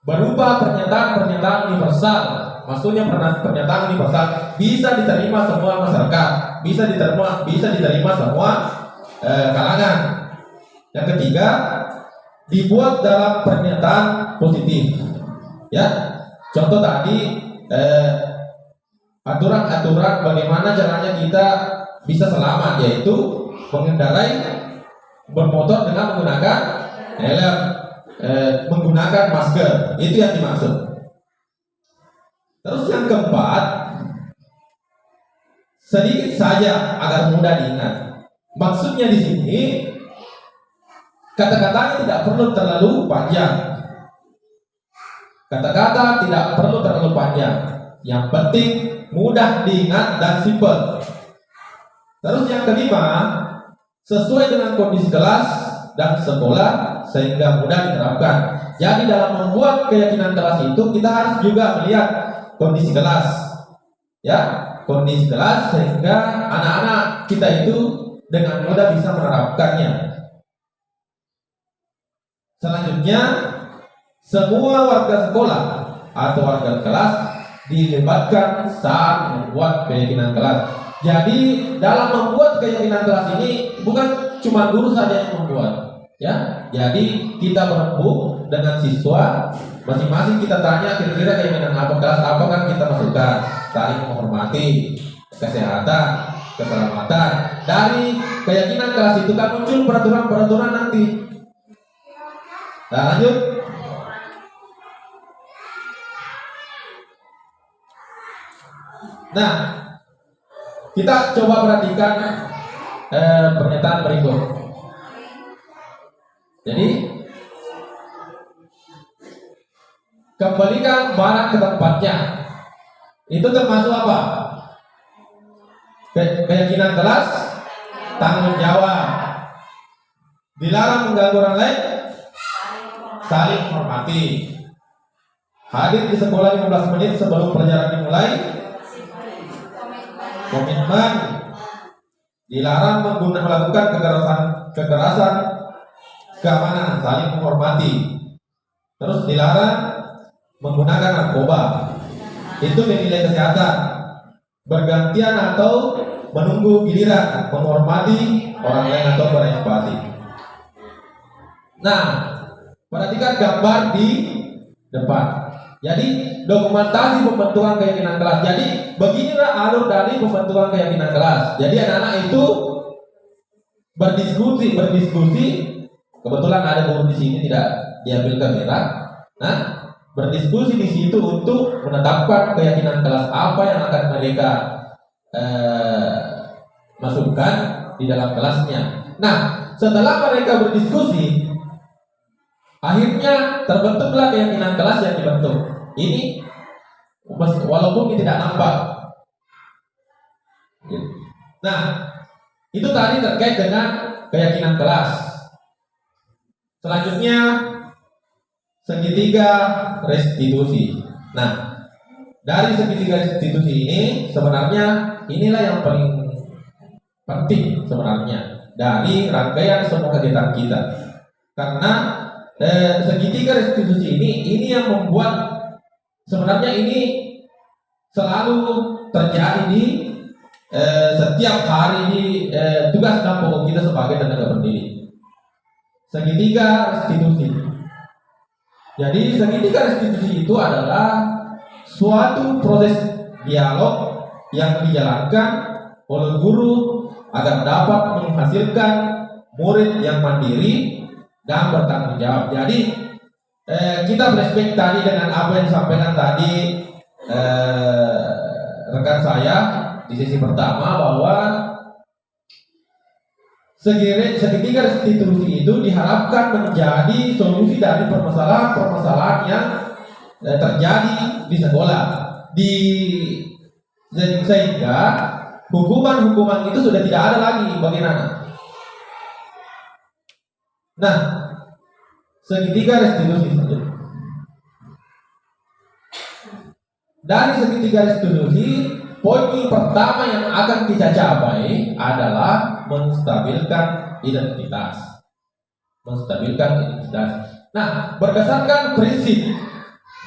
berupa pernyataan-pernyataan universal. Maksudnya pernyataan universal bisa diterima semua masyarakat, bisa diterima semua kalangan. Yang ketiga, dibuat dalam pernyataan positif. Ya, contoh tadi aturan-aturan bagaimana caranya kita bisa selamat, yaitu mengendarai bermotor dengan menggunakan helm, menggunakan masker. Itu yang dimaksud. Terus yang keempat, sedikit saja agar mudah diingat. Maksudnya di sini kata-katanya tidak perlu terlalu panjang. Kata-kata tidak perlu terlalu panjang. Yang penting mudah diingat dan simpel. Terus yang kelima, sesuai dengan kondisi kelas dan sekolah sehingga mudah diterapkan. Jadi dalam membuat keyakinan kelas itu kita harus juga melihat kondisi kelas, ya, kondisi kelas sehingga anak-anak kita itu dengan mudah bisa menerapkannya. Selanjutnya, semua warga sekolah atau warga kelas dilibatkan saat membuat keyakinan kelas. Jadi dalam membuat keyakinan kelas ini bukan cuma guru saja yang membuat, ya. Jadi kita berembuk dengan siswa, masing-masing kita tanya kira-kira keyakinan apa kelas apa kan kita masukkan, saling menghormati, kesehatan, keselamatan. Dari keyakinan kelas itu kan muncul peraturan-peraturan nanti. Nah, lanjut. Nah, kita coba perhatikan pernyataan berikut. Jadi, kembalikan barang ke tempatnya. Itu termasuk apa? Keyakinan kelas, tanggung jawab. Dilarang mengganggu orang lain, saling menghormati. Hadir di sekolah 15 menit sebelum pelajaran dimulai, komitmen. dilarang melakukan kekerasan, keamanan, saling menghormati. Terus dilarang menggunakan narkoba. Itu dinilai kesehatan. Bergantian atau menunggu giliran, menghormati orang lain atau berempati. Nah, perhatikan gambar di depan. Jadi dokumentasi pembentukan keyakinan kelas. Jadi beginilah alur dari pembentukan keyakinan kelas. Jadi anak-anak itu berdiskusi. Kebetulan ada guru di sini tidak diambil kamera. Nah, berdiskusi di situ untuk menetapkan keyakinan kelas apa yang akan mereka masukkan di dalam kelasnya. Nah, setelah mereka berdiskusi, akhirnya terbentuklah keyakinan kelas yang dibentuk. Ini walaupun ini tidak nampak. Nah, itu tadi terkait dengan keyakinan kelas. Selanjutnya segitiga restitusi. Nah, dari segitiga restitusi ini sebenarnya inilah yang paling penting sebenarnya dari rangkaian semua kegiatan kita. Karena segitiga restitusi ini yang membuat sebenarnya ini selalu terjadi di setiap hari di tugas dan pokok kita sebagai tenaga pendidik. Segitiga restitusi. Jadi segitiga restitusi itu adalah suatu proses dialog yang dijalankan oleh guru agar dapat menghasilkan murid yang mandiri dan bertanggung jawab. Jadi kita flashback tadi dengan apa yang disampaikan tadi rekan saya di sesi pertama bahwa segitiga restitusi itu diharapkan menjadi solusi dari permasalahan-permasalahan yang terjadi di sekolah, sehingga hukuman-hukuman itu sudah tidak ada lagi bagi anak. Nah, segitiga restitusi saja. Dari segitiga restitusi, poin pertama yang akan kita capai adalah menstabilkan identitas. Nah, berdasarkan prinsip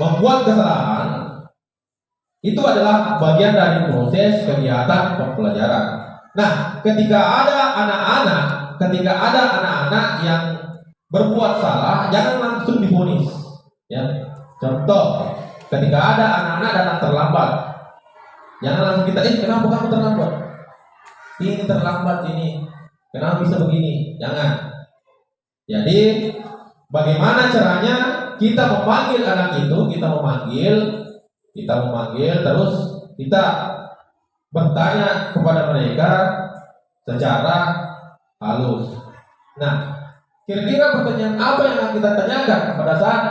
membuat kesalahan itu adalah bagian dari proses kegiatan pembelajaran. Nah, ketika ada anak-anak yang berbuat salah, jangan langsung divonis. Ya, contoh, ketika ada anak-anak datang terlambat, jangan langsung kita, kenapa kamu terlambat? Ini terlambat ini, kenapa bisa begini? Jangan. Jadi, bagaimana caranya kita memanggil anak itu? Kita memanggil, terus kita bertanya kepada mereka secara halus. Nah, kira-kira pertanyaan apa yang akan kita tanyakan pada saat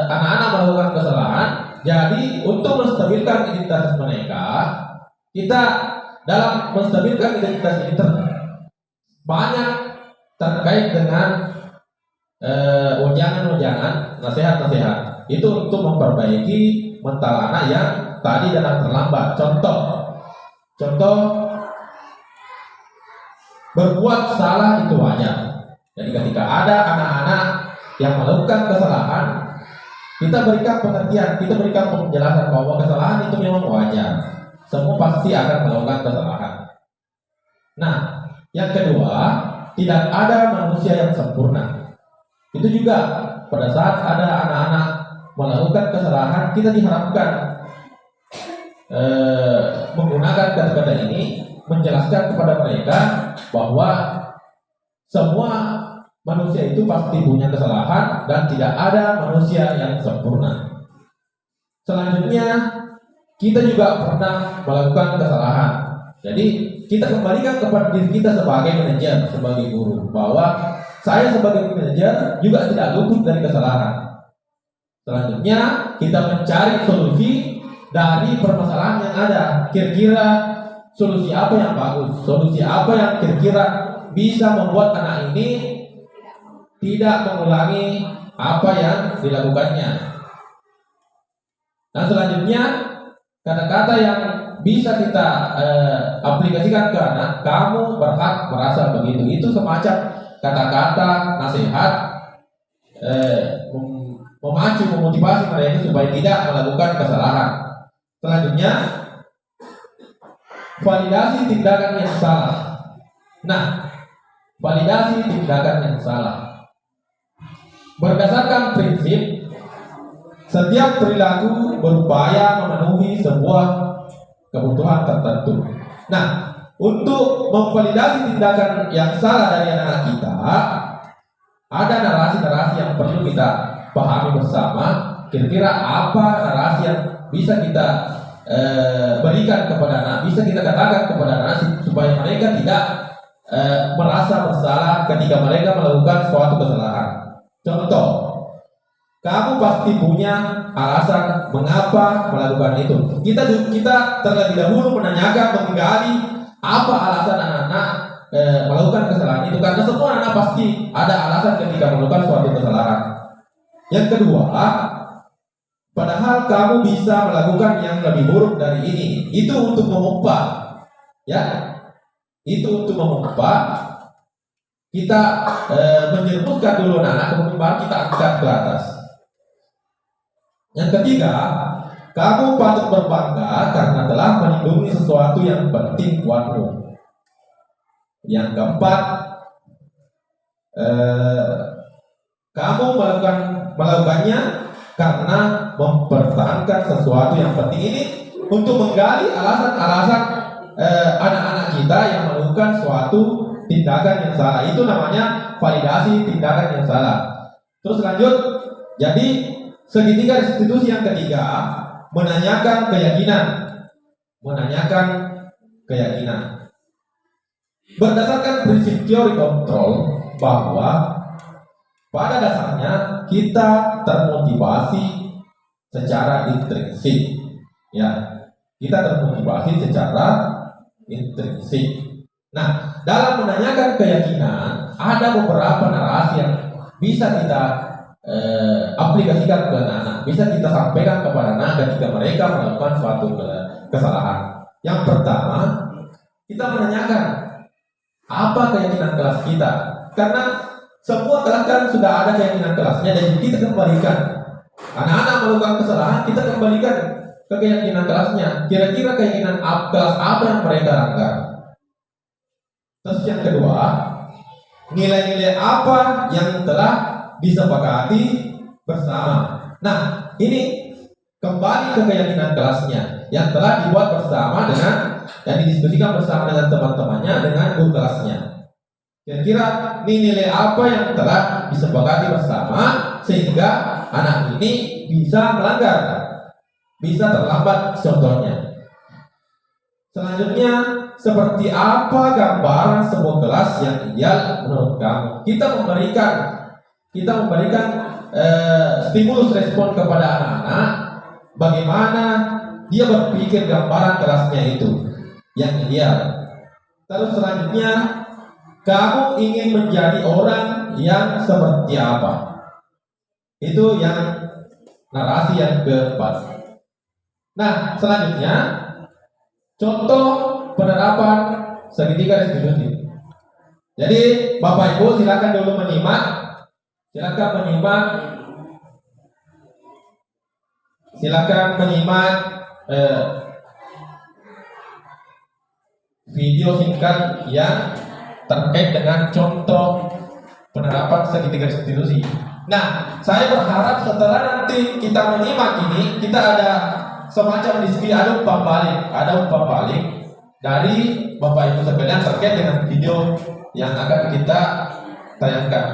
anak-anak melakukan kesalahan? Jadi untuk menstabilkan identitas mereka, kita dalam menstabilkan identitas ini banyak terkait dengan ujangan-ujangan, nasihat-nasihat. Itu untuk memperbaiki mental anak yang tadi datang terlambat. Contoh berbuat salah itu wajar. Jadi ketika ada anak-anak yang melakukan kesalahan, kita berikan pengertian, kita berikan penjelasan bahwa kesalahan itu memang wajar. Semua pasti akan melakukan kesalahan. Nah, yang kedua, tidak ada manusia yang sempurna. Itu juga pada saat ada anak-anak melakukan kesalahan, kita diharapkan menggunakan kata-kata ini menjelaskan kepada mereka bahwa semua manusia itu pasti punya kesalahan dan tidak ada manusia yang sempurna. Selanjutnya, kita juga pernah melakukan kesalahan. Jadi kita kembalikan kepada diri kita sebagai manajer, sebagai guru, bahwa saya sebagai manajer juga tidak luput dari kesalahan. Selanjutnya, kita mencari solusi dari permasalahan yang ada. Kira-kira solusi apa yang bagus? Solusi apa yang kira-kira bisa membuat anak ini tidak mengulangi apa yang dilakukannya. Nah, selanjutnya, kata-kata yang bisa kita aplikasikan ke anak, kamu berhak merasa begitu. Itu semacam kata-kata nasihat memacu, memotivasi mereka supaya tidak melakukan kesalahan. Selanjutnya, validasi tindakan yang salah. Nah, validasi tindakan yang salah berdasarkan prinsip setiap perilaku berupaya memenuhi sebuah kebutuhan tertentu. Nah, untuk memvalidasi tindakan yang salah dari anak-anak kita, ada narasi-narasi yang perlu kita pahami bersama. Kira-kira apa narasi yang bisa kita berikan kepada anak, bisa kita katakan kepada anak supaya mereka tidak merasa bersalah ketika mereka melakukan suatu kesalahan. Contoh, kamu pasti punya alasan mengapa melakukan itu. Kita terlebih dahulu menanyakan, menggali apa alasan anak-anak melakukan kesalahan itu, karena semua anak pasti ada alasan ketika melakukan suatu kesalahan. Yang kedua, padahal kamu bisa melakukan yang lebih buruk dari ini. Itu untuk memupah, ya. Itu untuk memupah. Kita menjerumuskan dulu anak, kemudian baru kita angkat ke atas. Yang ketiga, kamu patut berbangga karena telah melindungi sesuatu yang penting buatmu. Yang keempat, kamu melakukannya karena mempertahankan sesuatu yang penting. Ini untuk menggali alasan-alasan anak-anak kita yang melakukan suatu tindakan yang salah. Itu namanya validasi tindakan yang salah. Terus lanjut, jadi segitiga restitusi yang ketiga, menanyakan keyakinan. Berdasarkan prinsip teori kontrol bahwa pada dasarnya kita termotivasi secara intrinsik, ya. Kita termotivasi secara intrinsik. Nah, dalam menanyakan keyakinan ada beberapa narasi yang bisa kita aplikasikan ke anak, bisa kita sampaikan kepada anak ketika mereka melakukan suatu kesalahan. Yang pertama, kita menanyakan apa keyakinan kelas kita, karena semua kelas kan sudah ada keyakinan kelasnya, dan kita kembalikan. Anak-anak melakukan kesalahan, kita kembalikan ke keyakinan kelasnya. Kira-kira keyakinan kelas apa yang mereka langgar. Terus yang kedua, nilai-nilai apa yang telah disepakati bersama. Nah, ini kembali ke keyakinan kelasnya yang telah dibuat bersama dengan dan didiskusikan bersama dengan teman-temannya, dengan guru kelasnya. Kira-kira nilai apa yang telah disepakati bersama sehingga anak ini bisa melanggar, bisa terlambat contohnya. Selanjutnya, seperti apa gambaran sebuah kelas yang ideal menurut kamu? Kita memberikan stimulus respon kepada anak-anak, bagaimana dia berpikir gambaran kelasnya itu yang ideal. Terus selanjutnya, kamu ingin menjadi orang yang seperti apa? Itu yang narasi yang keempat. Nah, selanjutnya, contoh penerapan segitiga restitusi. Jadi Bapak Ibu silakan dulu menyimak, video singkat yang terkait dengan contoh penerapan segitiga restitusi. Nah, saya berharap setelah nanti kita menyimak ini, kita ada semacam diskusi, ada umpan balik dari Bapak Ibu sekalian terkait dengan video yang akan kita tayangkan.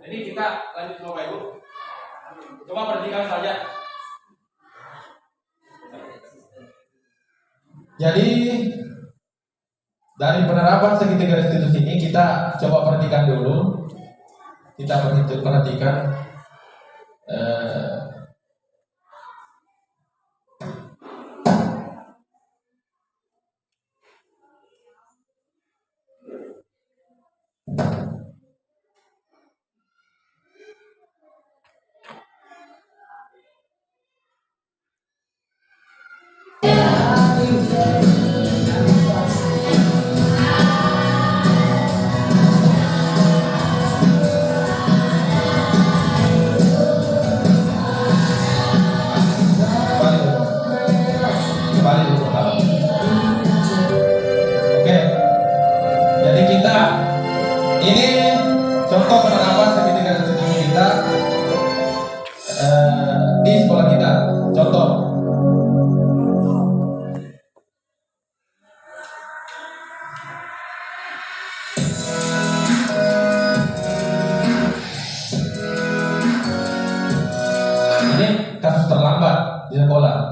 Jadi kita lanjut Bapak Ibu. Coba perhatikan saja. Jadi dari penerapan segitiga restitusi ini kita coba perhatikan dulu. Kita perhatikan kembali dulu pertama. Oke. Jadi kita ini contoh penerapan segitiga restitusi kita di sekolah kita. Contoh. Ini kasus terlambat di sekolah.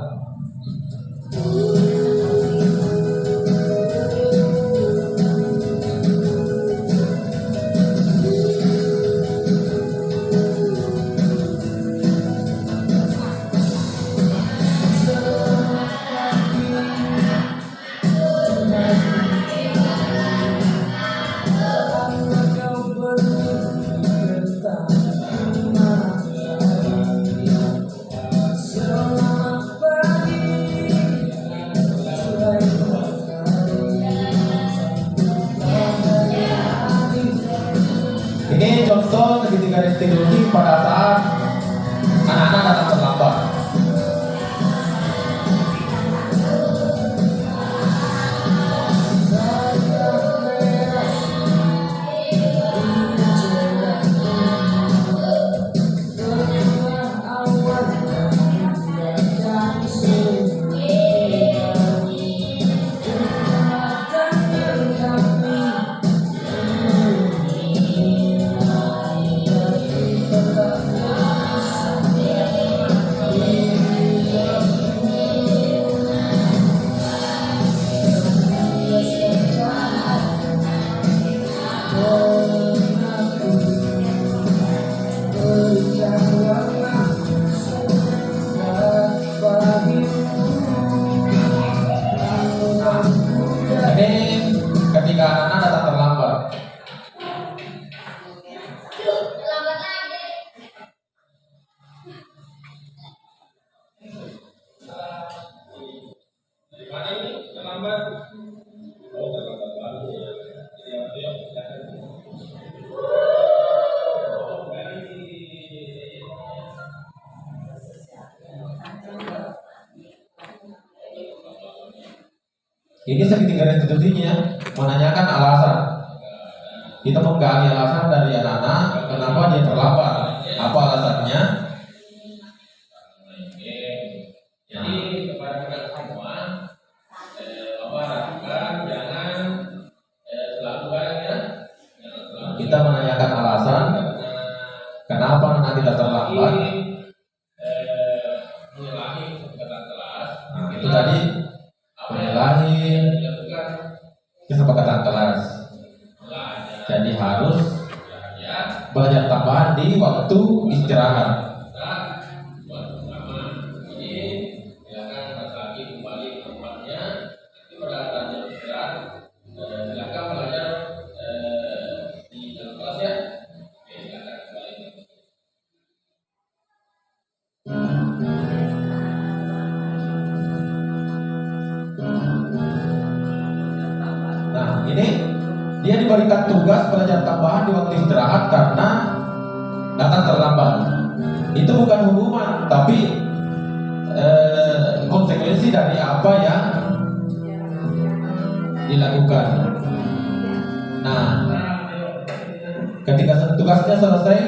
Ini contoh segitiga restitusi pada saat anak-anak datang terlambat. Ini ketika anak-anak datang terlambat. Mana ini terlambat? Oh, terlambat baru. Ini segitiga restitusinya menanyakan alasan. Kita menggali alasan dari anak-anak kenapa dia terlambat. Apa alasannya? Jadi kepada kita semua, Bapak ragukan jangan selalu ya. Kita menanyakan alasan kenapa anak kita terlambat. Menyalahi kesepakatan kelas. Itu tadi menyalahi kesepakatan kelas. Jadi harus belajar tambahan di waktu istirahat. Nah, ini dia diberikan tugas belajar tambahan di waktu istirahat karena datang terlambat. Itu bukan hukuman, tapi konsekuensi dari apa yang dilakukan. Nah, ketika tugasnya selesai,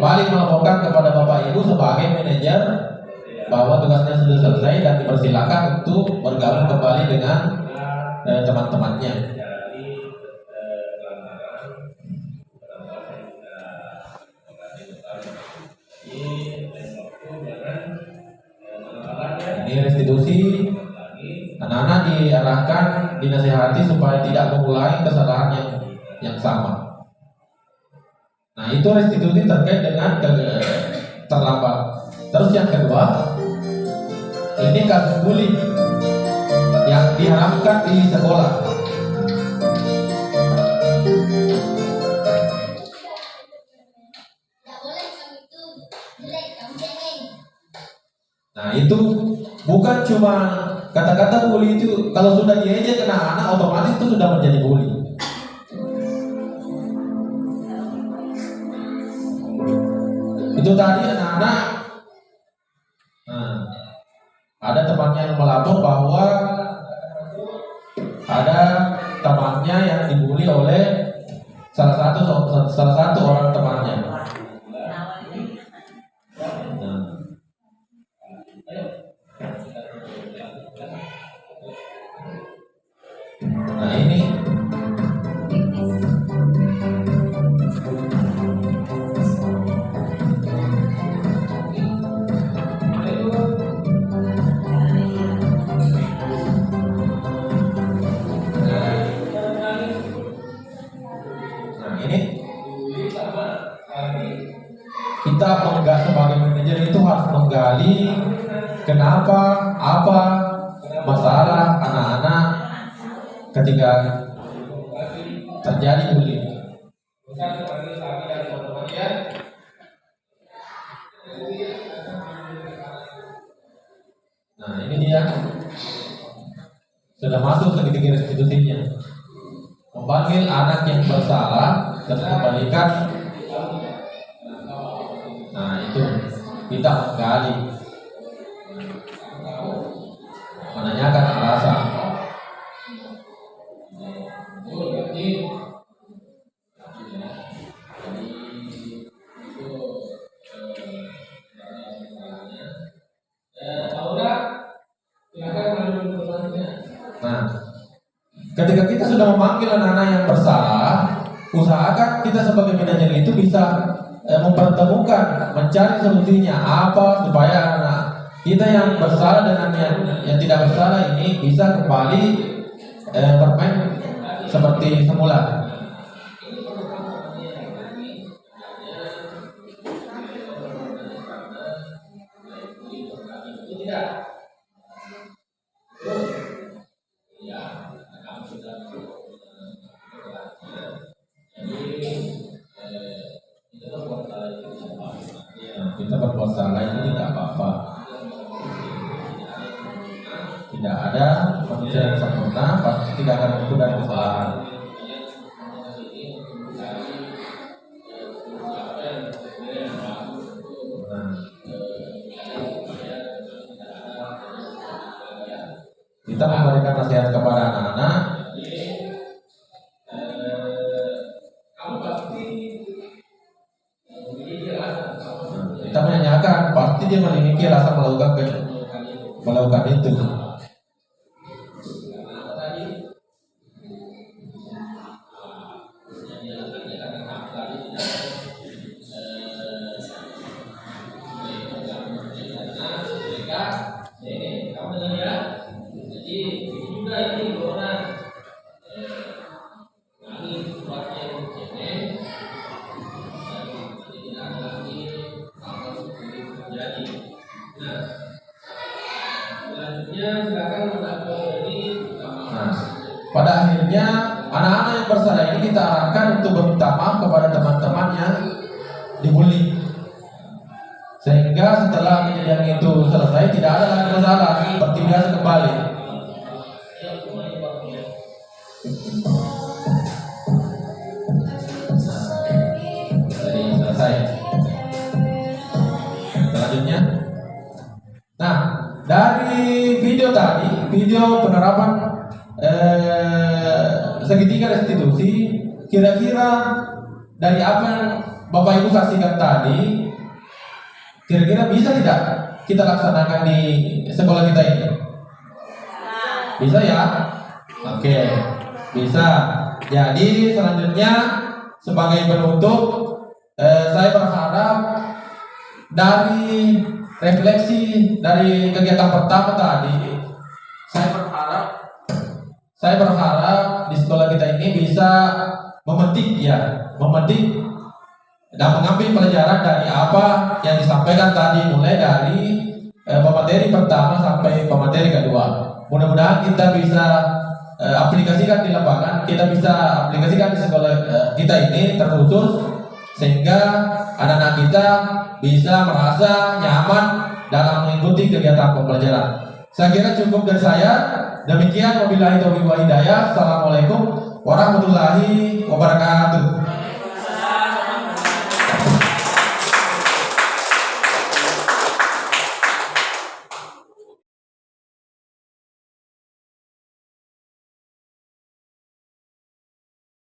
kembali melaporkan kepada Bapak Ibu sebagai manajer bahwa tugasnya sudah selesai dan dipersilakan untuk bergabung kembali dengan teman-temannya. Ini restitusi, anak-anak diarahkan, dinasihati supaya tidak mengulangi kesalahan yang sama. Nah, itu restitusi terkait dengan terlambat. Terus yang kedua, ini kasus bullying yang diharapkan di sekolah. Nah, itu bukan cuma kata-kata bully itu, kalau sudah diejek anak-anak otomatis itu sudah menjadi bully. Itu tadi anak-anak, ada temannya yang melapor bahwa ada temannya yang dibully oleh salah satu orang temannya. Nah ini kita sebagai manajer itu harus menggali kenapa, apa masalah anak-anak ketika terjadi bullying. Nah ini dia sudah masuk segitiga restitusinya, memanggil anak yang bersalah dan mengembalikan. Nah itu kita menggali, menanyakan alasan. Nah, ketika kita sudah memanggil anak-anak yang bersalah, usahakan kita sebagai manajer itu bisa mempertemukan, mencari solusinya apa supaya anak kita yang bersalah dengan yang tidak bersalah ini bisa kembali bermain seperti semula. Kita berbuat salah ini tidak apa-apa. Tidak ada manusia yang sempurna, pasti tidak akan luput dari kesalahan. Kita memberikan nasihat kepada anak-anak. Kita menanyakan, pasti dia memiliki rasa melakukan itu. Pada akhirnya anak-anak yang bersalah ini kita arahkan untuk meminta maaf kepada teman-teman yang dibully, sehingga setelah kejadian itu selesai tidak ada lagi masalah, seperti biasa kembali. Jadi selesai. Selanjutnya, nah dari video tadi, video penerapan segitiga restitusi, kira-kira dari apa yang Bapak Ibu saksikan tadi, kira-kira bisa tidak kita laksanakan di sekolah kita ini? Bisa ya? Oke, bisa. Jadi selanjutnya sebagai penutup, saya berharap dari refleksi dari kegiatan pertama tadi, saya berharap di sekolah kita ini bisa memetik dan mengambil pelajaran dari apa yang disampaikan tadi, mulai dari pemateri pertama sampai pemateri kedua. Mudah-mudahan kita bisa aplikasikan di lapangan, kita bisa aplikasikan di sekolah kita ini terkhusus, sehingga anak-anak kita bisa merasa nyaman dalam mengikuti kegiatan pembelajaran. Saya kira cukup dari saya. Demikian, wabillahi taufiq wal hidayah. Assalamualaikum warahmatullahi wabarakatuh.